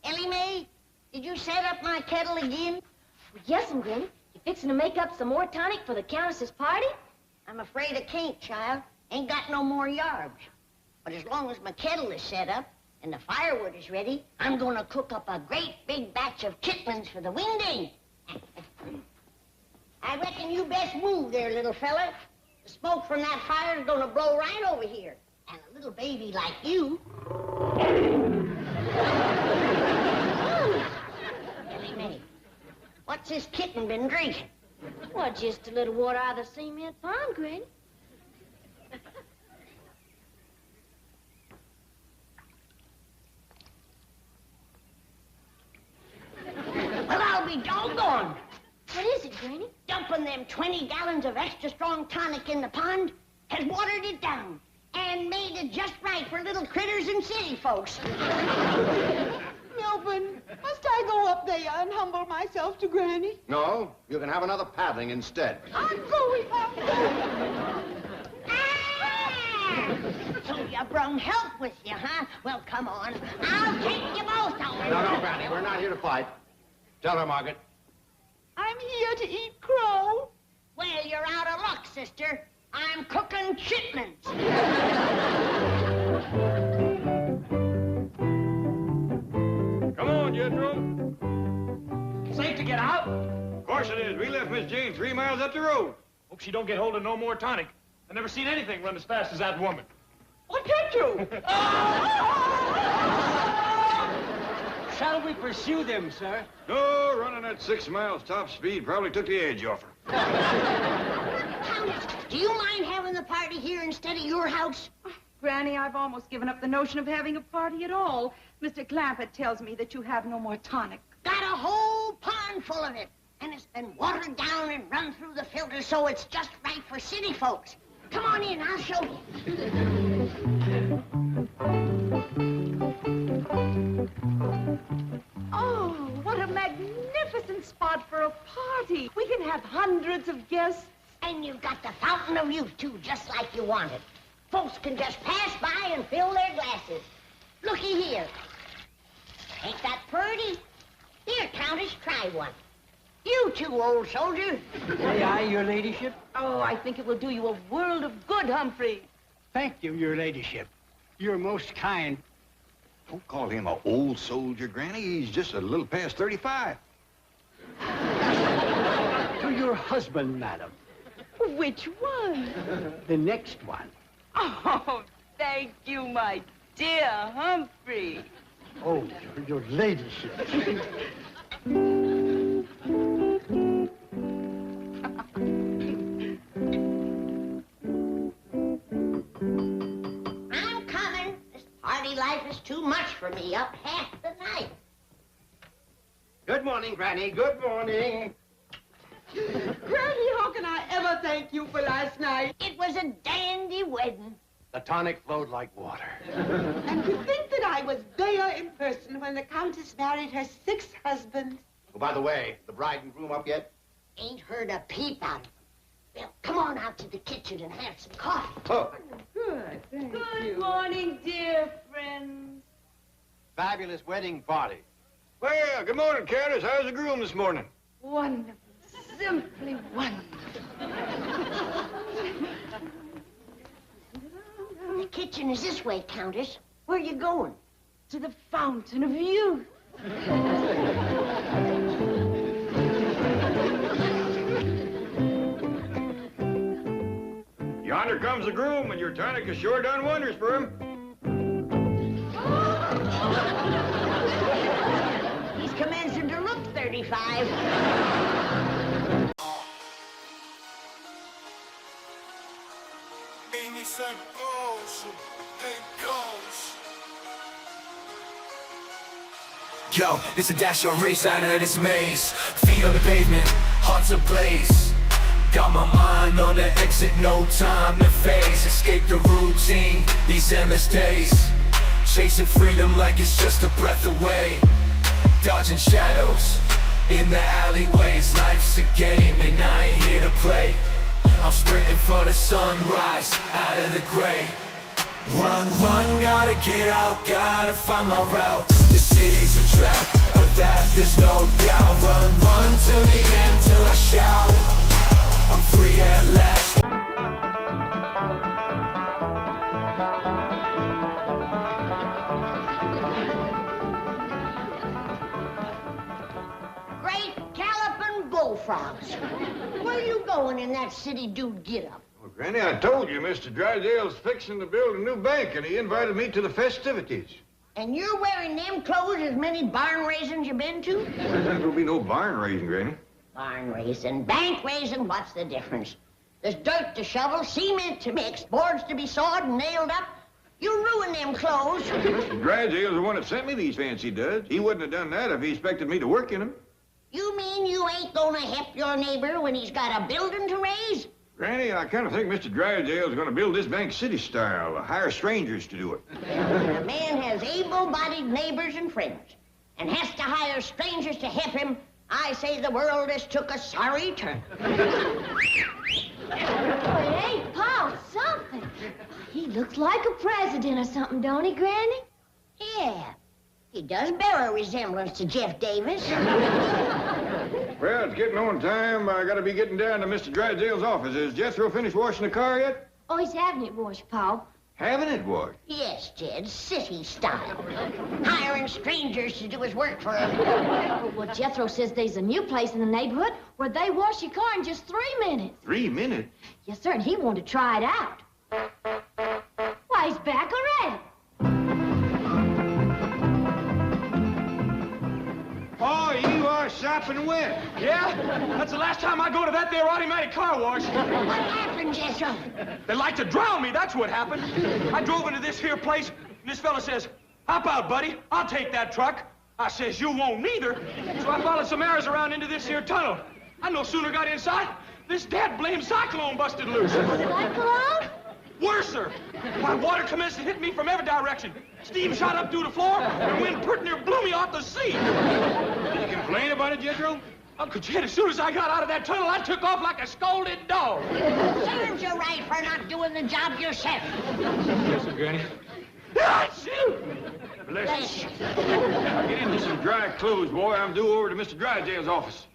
Ellie Mae, did you set up my kettle again? Well, yes, Granny. You fixing to make up some more tonic for the Countess's party? I'm afraid I can't, child. Ain't got no more yarbs. But as long as my kettle is set up and the firewood is ready, I'm gonna cook up a great big batch of chitlins for the winding. I reckon you best move there, little fella. The smoke from that fire is gonna blow right over here. And a little baby like you... Ellie Mae, what's this kitten been drinking? Well, just a little water out of the cement pond, Granny. Well, I'll be doggone. What is it, Granny? Dumping them 20 gallons of extra strong tonic in the pond has watered it down and made it just right for little critters and city folks. Melvin, must I go up there and humble myself to Granny? No, you can have another paddling instead. I'm going up. So you brung help with you, huh? Well, come on. I'll take you both over. No, Granny, we're not here to fight. Tell her, Margaret. I'm here to eat crow. Well, you're out of luck, sister. I'm cooking chitlins. Come on, Jethro. Safe to get out? Of course it is. We left Miss Jane 3 miles up the road. Hope she don't get hold of no more tonic. I've never seen anything run as fast as that woman. What can't you? Shall we pursue them, sir? No, running at 6 miles top speed probably took the edge off her. Do you mind having the party here instead of your house? Granny, I've almost given up the notion of having a party at all. Mr. Clampett tells me that you have no more tonic. Got a whole pond full of it. And it's been watered down and run through the filter so it's just right for city folks. Come on in, I'll show you. Oh, what a magnificent spot for a party. We can have hundreds of guests. And you've got the fountain of youth, too, just like you wanted. Folks can just pass by and fill their glasses. Looky here. Ain't that pretty? Here, Countess, try one. You too, old soldier. May I, your ladyship? Oh, I think it will do you a world of good, Humphrey. Thank you, your ladyship. You're most kind. Don't call him an old soldier, Granny. He's just a little past 35. To your husband, madam. Which one? The next one. Oh, thank you, my dear Humphrey. Oh, your ladyship. I'm coming. This party life is too much for me up half the night. Good morning, Granny. Good morning. Granny, how can I ever thank you for last night? It was a dandy wedding. The tonic flowed like water. And to think that I was there in person when the Countess married her 6th husband. Oh, by the way, the bride and groom up yet? Ain't heard a peep out of them. Well, come on out to the kitchen and have some coffee. Oh. Good, thank you. Good morning, dear friends. Fabulous wedding party. Well, good morning, Countess. How's the groom this morning? Wonderful. Simply wonderful. The kitchen is this way, Countess. Where you going? To the fountain of youth. Yonder comes the groom, and your tonic has sure done wonders for him. He's commencing to look 35. Yo, this a dash or race out of this maze. Feet on the pavement, hearts ablaze. Got my mind on the exit, no time to phase. Escape the routine, these endless days. Chasing freedom like it's just a breath away. Dodging shadows in the alleyways. Life's a game and I ain't here to play. I'm sprinting for the sunrise, out of the gray. Run, run, gotta get out, gotta find my route. The city's a trap, but that there's no doubt. Run, run till the end, till I shout. I'm free at last. Great galloping bullfrogs. Where you going in that city dude get-up? Well, Granny, I told you Mr. Drysdale's fixing to build a new bank, and he invited me to the festivities. And you're wearing them clothes as many barn raisins you been to? There'll be no barn raising, Granny. Barn raising, bank raising, what's the difference? There's dirt to shovel, cement to mix, boards to be sawed and nailed up. You ruin them clothes. Mr. Drysdale's the one that sent me these fancy duds. He wouldn't have done that if he expected me to work in them. You mean you ain't gonna help your neighbor when he's got a building to raise? Granny, I kind of think Mr. Drysdale's going to build this bank city style, hire strangers to do it. When a man has able-bodied neighbors and friends and has to hire strangers to help him, I say the world has took a sorry turn. Hey, Paul, something. He looks like a president or something, don't he, Granny? Yeah, he does bear a resemblance to Jeff Davis. Well, it's getting on time. I got to be getting down to Mr. Drysdale's office. Has Jethro finished washing the car yet? Oh, he's having it washed, Paul. Having it washed? Yes, Jed, city style. Hiring strangers to do his work for him. Well, Jethro says there's a new place in the neighborhood where they wash your car in just 3 minutes. 3 minutes? Yes, sir, and he wanted to try it out. Why, he's back already. Oh, you are sopping wet. Yeah? That's the last time I go to that there automatic car wash. What happened, Jethro? They like to drown me, that's what happened. I drove into this here place, and this fella says, hop out, buddy, I'll take that truck. I says, you won't neither. So I followed some arrows around into this here tunnel. I no sooner got inside, this dad blamed cyclone busted loose. Cyclone? Worser. Why, water commenced to hit me from every direction. Steam shot up through the floor, and wind pretty near blew me off the seat. Did you complain about it, Jethro? Uncle Jed, as soon as I got out of that tunnel, I took off like a scolded dog. Serves you right for not doing the job yourself. Yes, Granny. Ah, shoot! Bless you. Now get into some dry clothes, boy. I'm due over to Mr. Drysdale's office.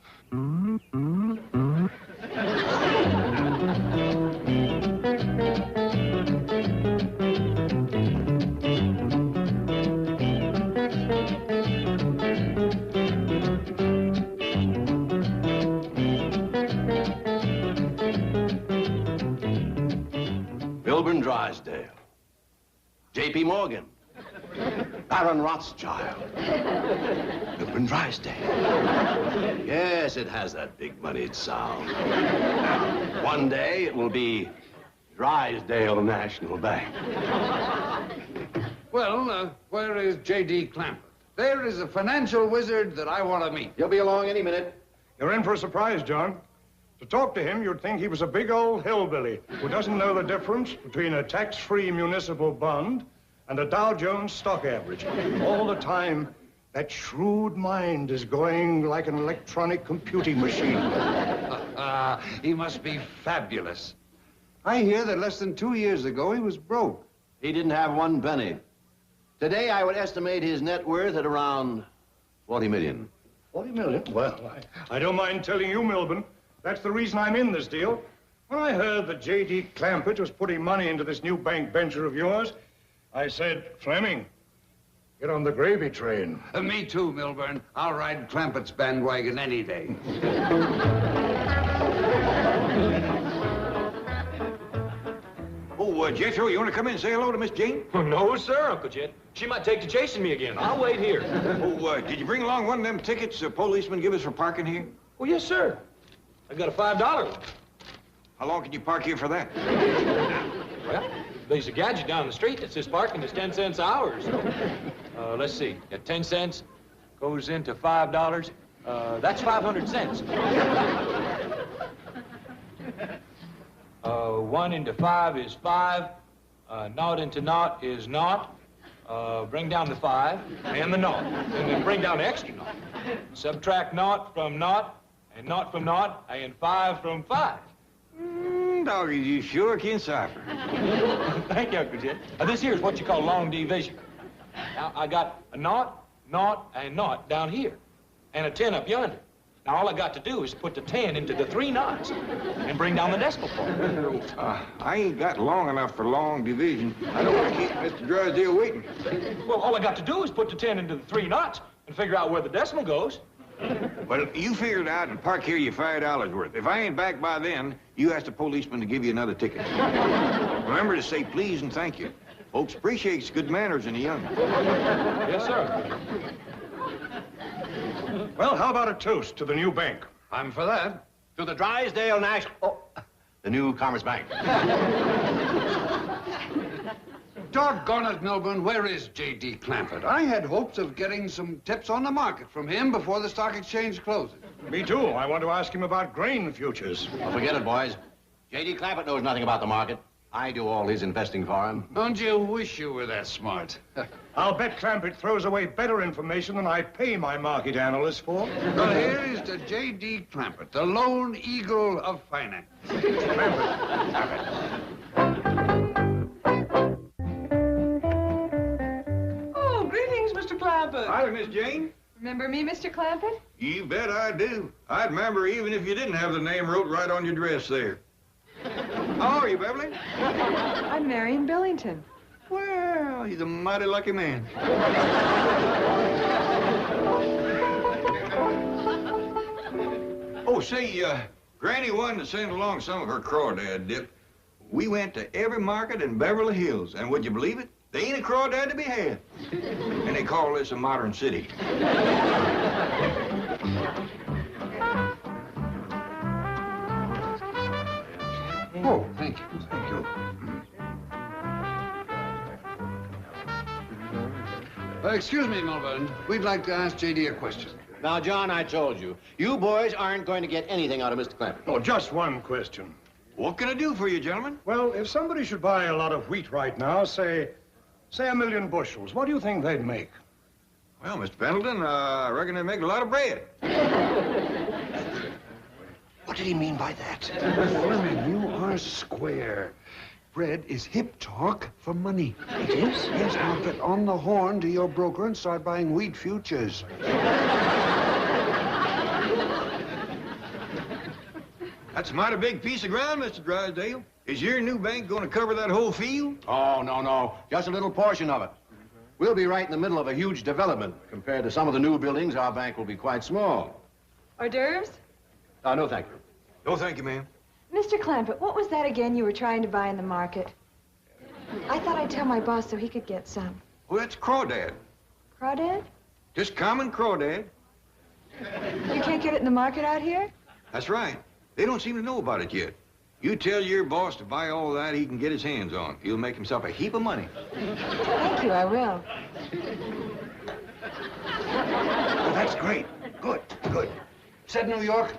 Milburn Drysdale, J.P. Morgan, Baron Rothschild, Milburn Drysdale. Yes, it has that big-moneyed sound. One day it will be Drysdale National Bank. Well, where is J.D. Clampett? There is a financial wizard that I want to meet. He'll be along any minute. You're in for a surprise, John. To talk to him, you'd think he was a big old hillbilly who doesn't know the difference between a tax-free municipal bond and a Dow Jones stock average. All the time, that shrewd mind is going like an electronic computing machine. He must be fabulous. I hear that less than 2 years ago he was broke. He didn't have one penny. Today, I would estimate his net worth at around 40 million. 40 million? Well, I don't mind telling you, Milburn. That's the reason I'm in this deal. When I heard that J.D. Clampett was putting money into this new bank venture of yours, I said, Fleming, get on the gravy train. Me too, Milburn. I'll ride Clampett's bandwagon any day. Oh, Jethro, you want to come in and say hello to Miss Jane? Oh, no, sir, Uncle Jed. She might take to chasing me again. I'll wait here. Oh, did you bring along one of them tickets the policeman give us for parking here? Oh, yes, sir. I got a $5 one. How long can you park here for that? Well, there's a gadget down the street that says parking is 10 cents an hour. So, let's see. 10 cents goes into $5. That's 500 cents. 1 into 5 is 5. Naught into naught is naught. Bring down the 5 and the naught. And then bring down the extra naught. Subtract naught from naught, and naught from naught, and 5 from 5. Doggy, you sure can cipher. Thank you, Uncle Jed. This here is what you call long division. Now, I got a naught, naught, and naught down here, and a 10 up yonder. Now, all I got to do is put the 10 into the 3 knots and bring down the decimal point. I ain't got long enough for long division. I don't want to keep Mr. Drysdale waiting. Well, all I got to do is put the 10 into the 3 knots and figure out where the decimal goes. Well, you figure it out and park here your $5 worth. If I ain't back by then, you ask the policeman to give you another ticket. Remember to say please and thank you. Folks appreciates good manners in the young. Yes, sir. Well, how about a toast to the new bank? I'm for that. To the Drysdale National... Oh, the new Commerce Bank. Doggone it, Milburn, where is J.D. Clampett? I had hopes of getting some tips on the market from him before the stock exchange closes. Me too. I want to ask him about grain futures. Well, forget it, boys. J.D. Clampett knows nothing about the market. I do all his investing for him. Don't you wish you were that smart? I'll bet Clampett throws away better information than I pay my market analysts for. Well, here is to J.D. Clampett, the lone eagle of finance. Oh, greetings, Mr. Clampett. Hi, Miss Jane. Remember me, Mr. Clampett? You bet I do. I'd remember even if you didn't have the name wrote right on your dress there. How are you, Beverly? I'm Marion Billington. Well, he's a mighty lucky man. Oh, say, Granny wanted to send along some of her crawdad dip. We went to every market in Beverly Hills, and would you believe it? They ain't a crawdad to be had. And they call this a modern city. Oh, thank you. Thank you. Excuse me, Milburn. We'd like to ask J.D. a question. Now, John, I told you, you boys aren't going to get anything out of Mr. Clampett. Oh, just one question. What can I do for you, gentlemen? Well, if somebody should buy a lot of wheat right now, say 1,000,000 bushels, what do you think they'd make? Well, Mr. Pendleton, I reckon they'd make a lot of bread. did he mean by that? Fleming, you are square. Bread is hip talk for money. It is? Yes, now get on the horn to your broker and start buying wheat futures. That's a mighty big piece of ground, Mr. Drysdale. Is your new bank going to cover that whole field? Oh, no. Just a little portion of it. We'll be right in the middle of a huge development. Compared to some of the new buildings, our bank will be quite small. Hors d'oeuvres? No, thank you. No, thank you, ma'am. Mr. Clampett, what was that again you were trying to buy in the market? I thought I'd tell my boss so he could get some. Well, that's crawdad. Crawdad? Just common crawdad. You can't get it in the market out here? That's right. They don't seem to know about it yet. You tell your boss to buy all that he can get his hands on. He'll make himself a heap of money. Thank you, I will. Oh, that's great. Good. Said New York?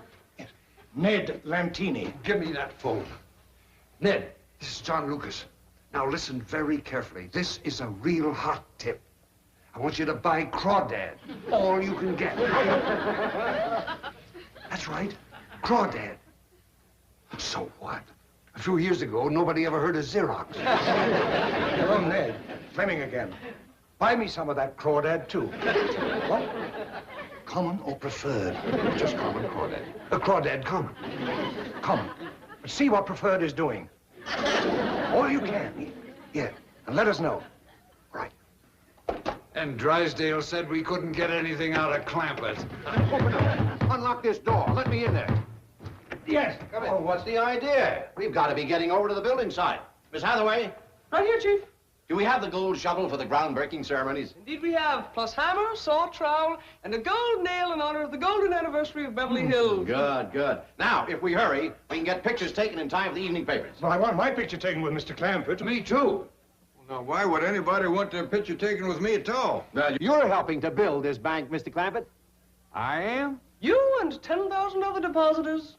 Ned Lantini. Give me that phone. Ned, this is John Lucas. Now listen very carefully. This is a real hot tip. I want you to buy crawdad. All you can get. That's right. Crawdad. So what? A few years ago, nobody ever heard of Xerox. Hello, Ned. Fleming again. Buy me some of that crawdad, too. What? Common or preferred? Just common crawdad. Crawdad common. Come. But see what Preferred is doing. All you can. Yeah. And let us know. Right. And Drysdale said we couldn't get anything out of Clampett. Open up. Unlock this door. Let me in there. Yes. Come in. Oh, what's the idea? We've got to be getting over to the building site. Miss Hathaway, Right here, Chief. do we have the gold shovel for the groundbreaking ceremonies? Indeed we have, plus hammer, saw, trowel, and a gold nail in honor of the golden anniversary of Beverly Hills. Good. Now, if we hurry, we can get pictures taken in time for the evening papers. Well, I want my picture taken with Mr. Clampett. Me too. Now, why would anybody want their picture taken with me at all? Now, you're helping to build this bank, Mr. Clampett. I am? You and 10,000 other depositors.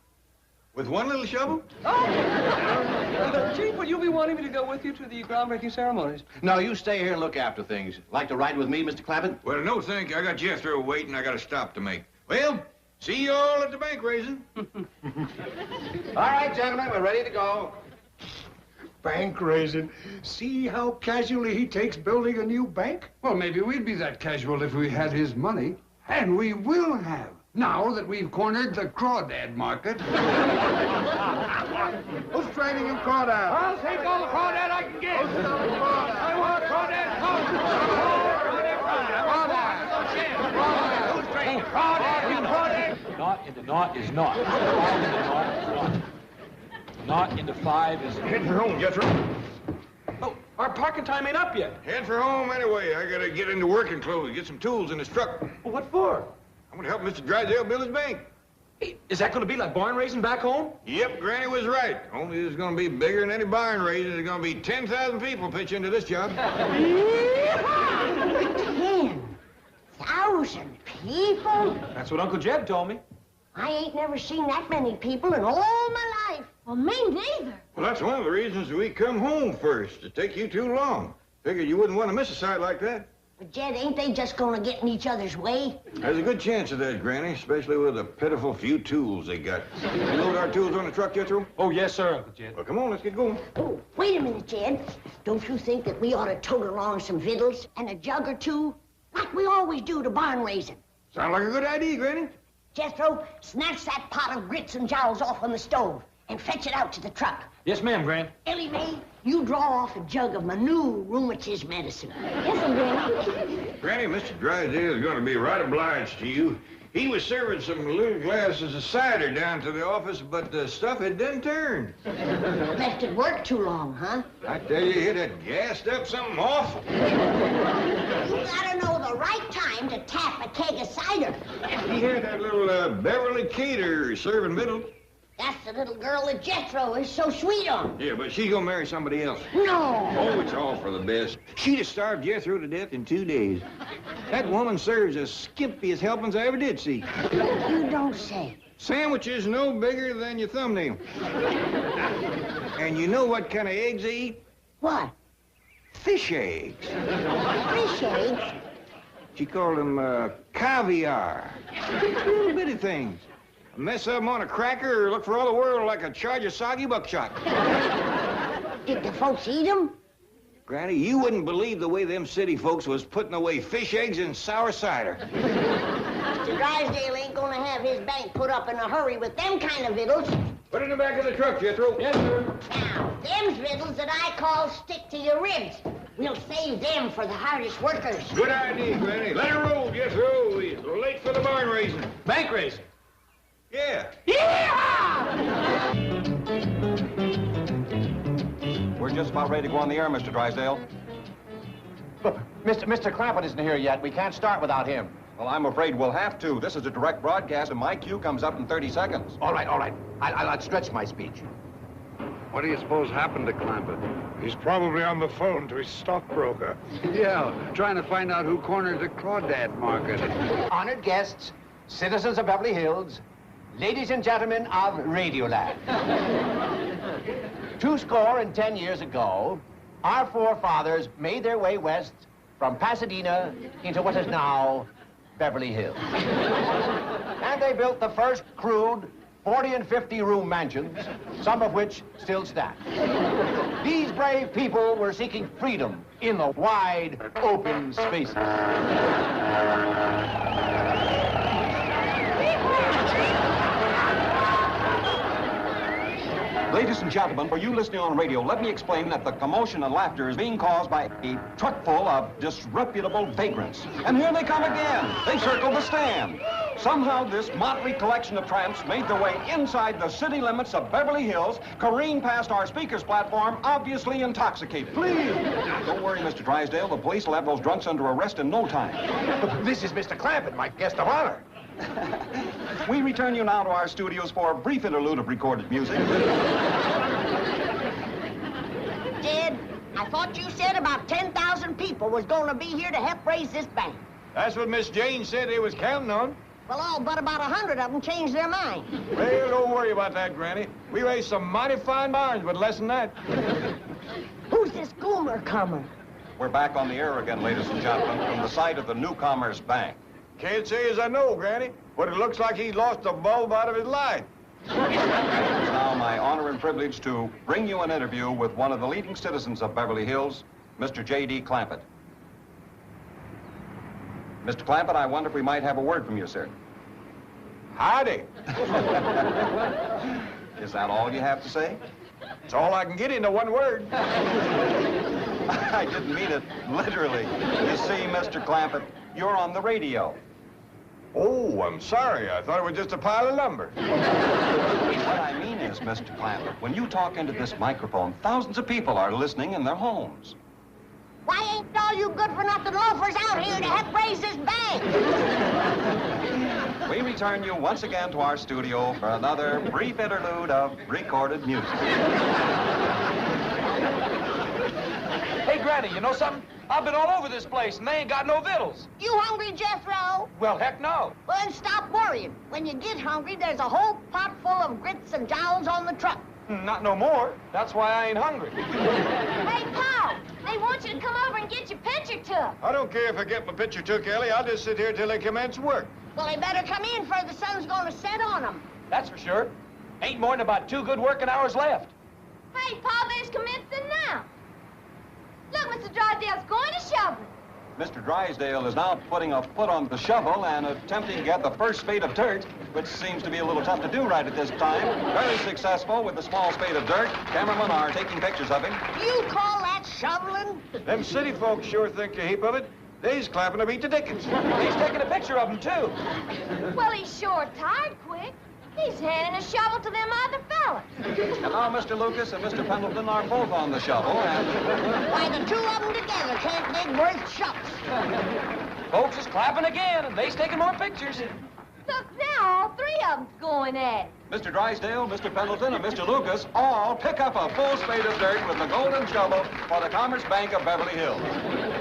With one little shovel? Oh! Chief, will you be wanting me to go with you to the groundbreaking ceremonies? No, you stay here and look after things. Like to ride with me, Mr. Clampett? Well, no, thank you. I got Jethro waiting. I got a stop to make. Well, see you all at the bank raising. All right, gentlemen, we're ready to go. Bank raising. See how casually he takes building a new bank? Well, maybe we'd be that casual if we had his money. And we will have, now that we've cornered the crawdad market. Who's trading in crawdad? I'll take all the crawdad I can get. I want crawdad. Who's trading? Crawdad. Knot into knot is not. 5 into knot is not. Knot into 5 is... Head for home, Jethro. Oh, our parking time ain't up yet. Head for home anyway. I gotta get into working clothes, get some tools in this truck. Well, what for? I'm gonna help Mr. Drysdale build his bank. Hey, is that going to be like barn raising back home? Yep, Granny was right. Only it's gonna be bigger than any barn raising. There's gonna be 10,000 people pitch into this job. 10,000 people? That's what Uncle Jeb told me. I ain't never seen that many people in all my life. Well, me neither. Well, that's one of the reasons we come home first. It take you too long. Figured you wouldn't want to miss a sight like that. But, Jed, ain't they just gonna get in each other's way? There's a good chance of that, Granny, especially with the pitiful few tools they got. You load our tools on the truck, Jethro? Oh, yes, sir, Uncle Jed. Well, come on, let's get going. Oh, wait a minute, Jed. Don't you think that we ought to tote along some victuals and a jug or two, like we always do to barn raising? Sound like a good idea, Granny. Jethro, snatch that pot of grits and jowls off on the stove and fetch it out to the truck. Yes, ma'am, Gran. Ellie Mae, you draw off a jug of my new rheumatism medicine. Yes, Granny. Granny, Mr. Drysdale is going to be right obliged to you. He was serving some little glasses of cider down to the office, but the stuff had done turned. Left it work too long, huh? I tell you, it had gassed up something awful. You gotta know the right time to tap a keg of cider. He had that little Beverly caterer serving victuals. That's the little girl that Jethro is so sweet on. Yeah, but she's gonna marry somebody else. No. Oh, it's all for the best. She'd have starved Jethro to death in 2 days. That woman serves as skimpiest helpings I ever did see. You don't say. Sandwiches no bigger than your thumbnail. And you know what kind of eggs they eat? What? Fish eggs. Fish eggs? She called them caviar. Little bitty things. Mess up 'em on a cracker or look for all the world like a charge of soggy buckshot. Did the folks eat them? Granny, you wouldn't believe the way them city folks was putting away fish eggs and sour cider. Mr. Drysdale ain't gonna have his bank put up in a hurry with them kind of victuals. Put it in the back of the truck, Jethro. Yes, sir. Now, them's victuals that I call stick to your ribs. We'll save them for the hardest workers. Good idea, Granny. Let her roll, Jethro. We're late for the barn raising. Bank raising? Yeah. We're just about ready to go on the air, Mr. Drysdale. Look, Mr. Clampett isn't here yet. We can't start without him. Well, I'm afraid we'll have to. This is a direct broadcast, and my cue comes up in 30 seconds. All right. I'll stretch my speech. What do you suppose happened to Clampett? He's probably on the phone to his stockbroker. Yeah, trying to find out who cornered the crawdad market. Honored guests, citizens of Beverly Hills, ladies and gentlemen of Radioland. 210 years ago, our forefathers made their way west from Pasadena into what is now Beverly Hills. And they built the first crude 40 and 50 room mansions, some of which still stand. These brave people were seeking freedom in the wide, open spaces. Ladies and gentlemen, for you listening on radio, let me explain that the commotion and laughter is being caused by a truck full of disreputable vagrants. And here they come again. They circle the stand. Somehow this motley collection of tramps made their way inside the city limits of Beverly Hills, careened past our speaker's platform, obviously intoxicated. Please! Don't worry, Mr. Drysdale. The police will have those drunks under arrest in no time. This is Mr. Clampett, my guest of honor. We return you now to our studios for a brief interlude of recorded music. Jed, I thought you said about 10,000 people was going to be here to help raise this bank. That's what Miss Jane said they was counting on. Well, all but about 100 of them changed their mind. Well, don't worry about that, Granny. We raised some mighty fine barns, but less than that. Who's this goomer comer? We're back on the air again, ladies and gentlemen, from the site of the Newcomers Bank. Can't say as I know, Granny, but it looks like he lost a bulb out of his life. It's now my honor and privilege to bring you an interview with one of the leading citizens of Beverly Hills, Mr. J.D. Clampett. Mr. Clampett, I wonder if we might have a word from you, sir. Howdy. Is that all you have to say? It's all I can get into one word. I didn't mean it literally. You see, Mr. Clampett, you're on the radio. Oh, I'm sorry. I thought it was just a pile of lumber. What I mean is, Mr. Clampett, when you talk into this microphone, thousands of people are listening in their homes. Why ain't all you good-for-nothing loafers out here to help raise this bank? We return you once again to our studio for another brief interlude of recorded music. Hey, Granny, you know something? I've been all over this place, and they ain't got no victuals. You hungry, Jethro? Well, heck no. Well, then stop worrying. When you get hungry, there's a whole pot full of grits and jowls on the truck. Not no more. That's why I ain't hungry. Hey, Paul, they want you to come over and get your picture took. I don't care if I get my picture took, Ellie. I'll just sit here till they commence work. Well, they better come in, for the sun's going to set on them. That's for sure. Ain't more than about 2 good working hours left. Hey, Paul, there's commencing now. Look, Mr. Drysdale's going to shovel. Mr. Drysdale is now putting a foot on the shovel and attempting to get the first spade of dirt, which seems to be a little tough to do right at this time. Very successful with the small spade of dirt. Cameramen are taking pictures of him. You call that shoveling? Them city folks sure think a heap of it. They's clapping to beat the dickens. He's taking a picture of him, too. Well, he's sure tired quick. He's handing a shovel to them other fellas. And now Mr. Lucas and Mr. Pendleton are both on the shovel, and... Why, the two of them together can't dig worth shucks. Folks is clapping again, and they's taking more pictures. Look, now all 3 of them's going at it. Mr. Drysdale, Mr. Pendleton, and Mr. Lucas all pick up a full spade of dirt with the golden shovel for the Commerce Bank of Beverly Hills.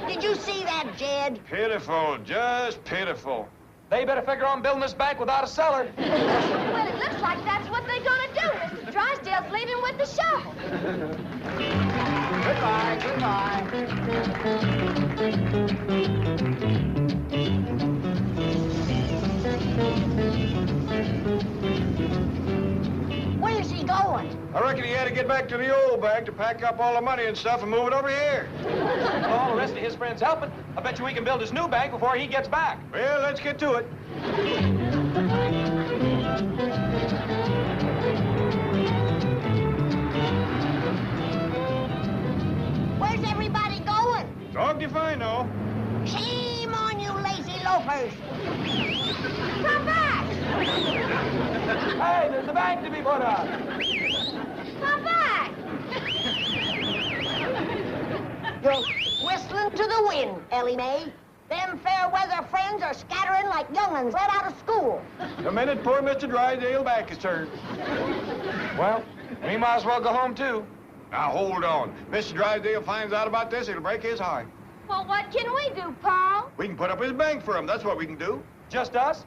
Did you see that, Jed? Pitiful, just pitiful. They better figure on building this bank without a cellar. Well, it looks like that's what they're going to do. Mr. Drysdale's leaving with the shovel. Goodbye, goodbye. back to the old bank to pack up all the money and stuff and move it over here. All the rest of his friends helping. I bet you we can build his new bank before he gets back. Well, let's get to it. Where's everybody going? Dog Defino. Shame on you, lazy loafers. Come back! Hey, there's a bank to be put up. Come back! You're whistling to the wind, Ellie Mae. Them fair weather friends are scattering like young'uns let out of school. The minute poor Mr. Drysdale back is turned. Well, we might as well go home, too. Now, hold on. Mr. Drysdale finds out about this, it'll break his heart. Well, what can we do, Paul? We can put up his bank for him. That's what we can do. Just us?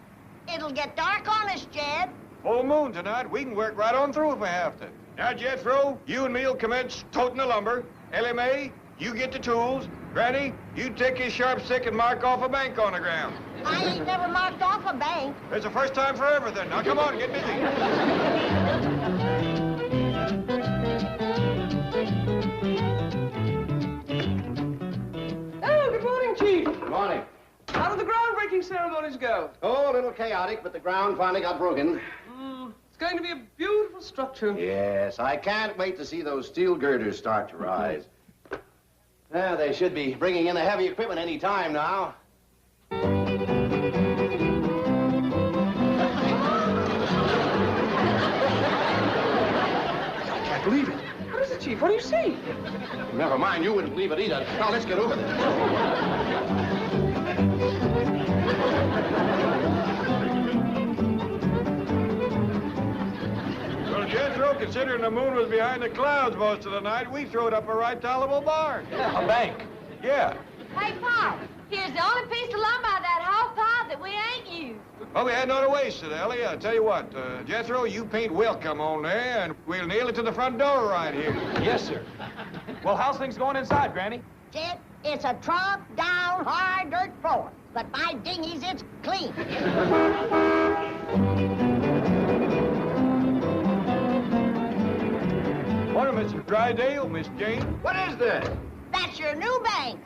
It'll get dark on us, Jed. Full moon tonight. We can work right on through if we have to. Now, Jethro, you and me'll commence toting the lumber. Ellie Mae, you get the tools. Granny, you take his sharp stick and mark off a bank on the ground. I ain't never marked off a bank. It's the first time for everything. Now, come on, get busy. Oh, good morning, Chief. Good morning. How did the groundbreaking ceremonies go? Oh, a little chaotic, but the ground finally got broken. It's going to be a beautiful structure. Yes, I can't wait to see those steel girders start to rise. Well, they should be bringing in the heavy equipment any time now. I can't believe it. What is it, Chief? What do you see? Never mind, you wouldn't believe it either. Now, let's get over there. Well, Jethro, considering the moon was behind the clouds most of the night, we throwed up a right tolerable barn. A bank. Yeah. Hey, Paul, here's the only piece of lumber out of that whole pile that we ain't used. Well, we had no to waste it, Ellie. I'll tell you what, Jethro, you paint welcome on there, and we'll nail it to the front door right here. Yes, sir. Well, how's things going inside, Granny? Jed, it's a tromp-down hard dirt floor. But by dingies, it's clean. Morning, Mr. Drydale, Miss Jane. What is this? That's your new bank.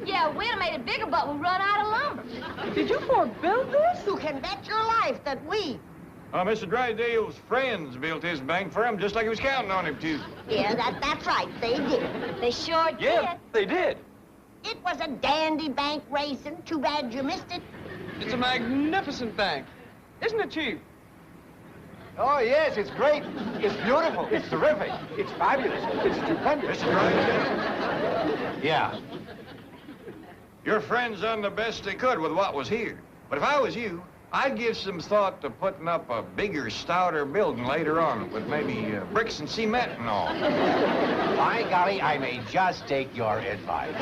Yeah, we'd have made it bigger, but we run out of lumber. Did you four build this? You can bet your life that we... Mr. Drysdale's friends built his bank for him just like he was counting on him to. Yeah, that's right. They did. They sure did. Yeah, they did. It was a dandy bank racing. Too bad you missed it. It's a magnificent bank. Isn't it, Chief? Oh, yes, it's great. It's beautiful. It's terrific. It's fabulous. It's stupendous. Mr. Drysdale, Yeah. your friends done the best they could with what was here. But if I was you, I'd give some thought to putting up a bigger, stouter building later on with maybe bricks and cement and all. By golly, I may just take your advice.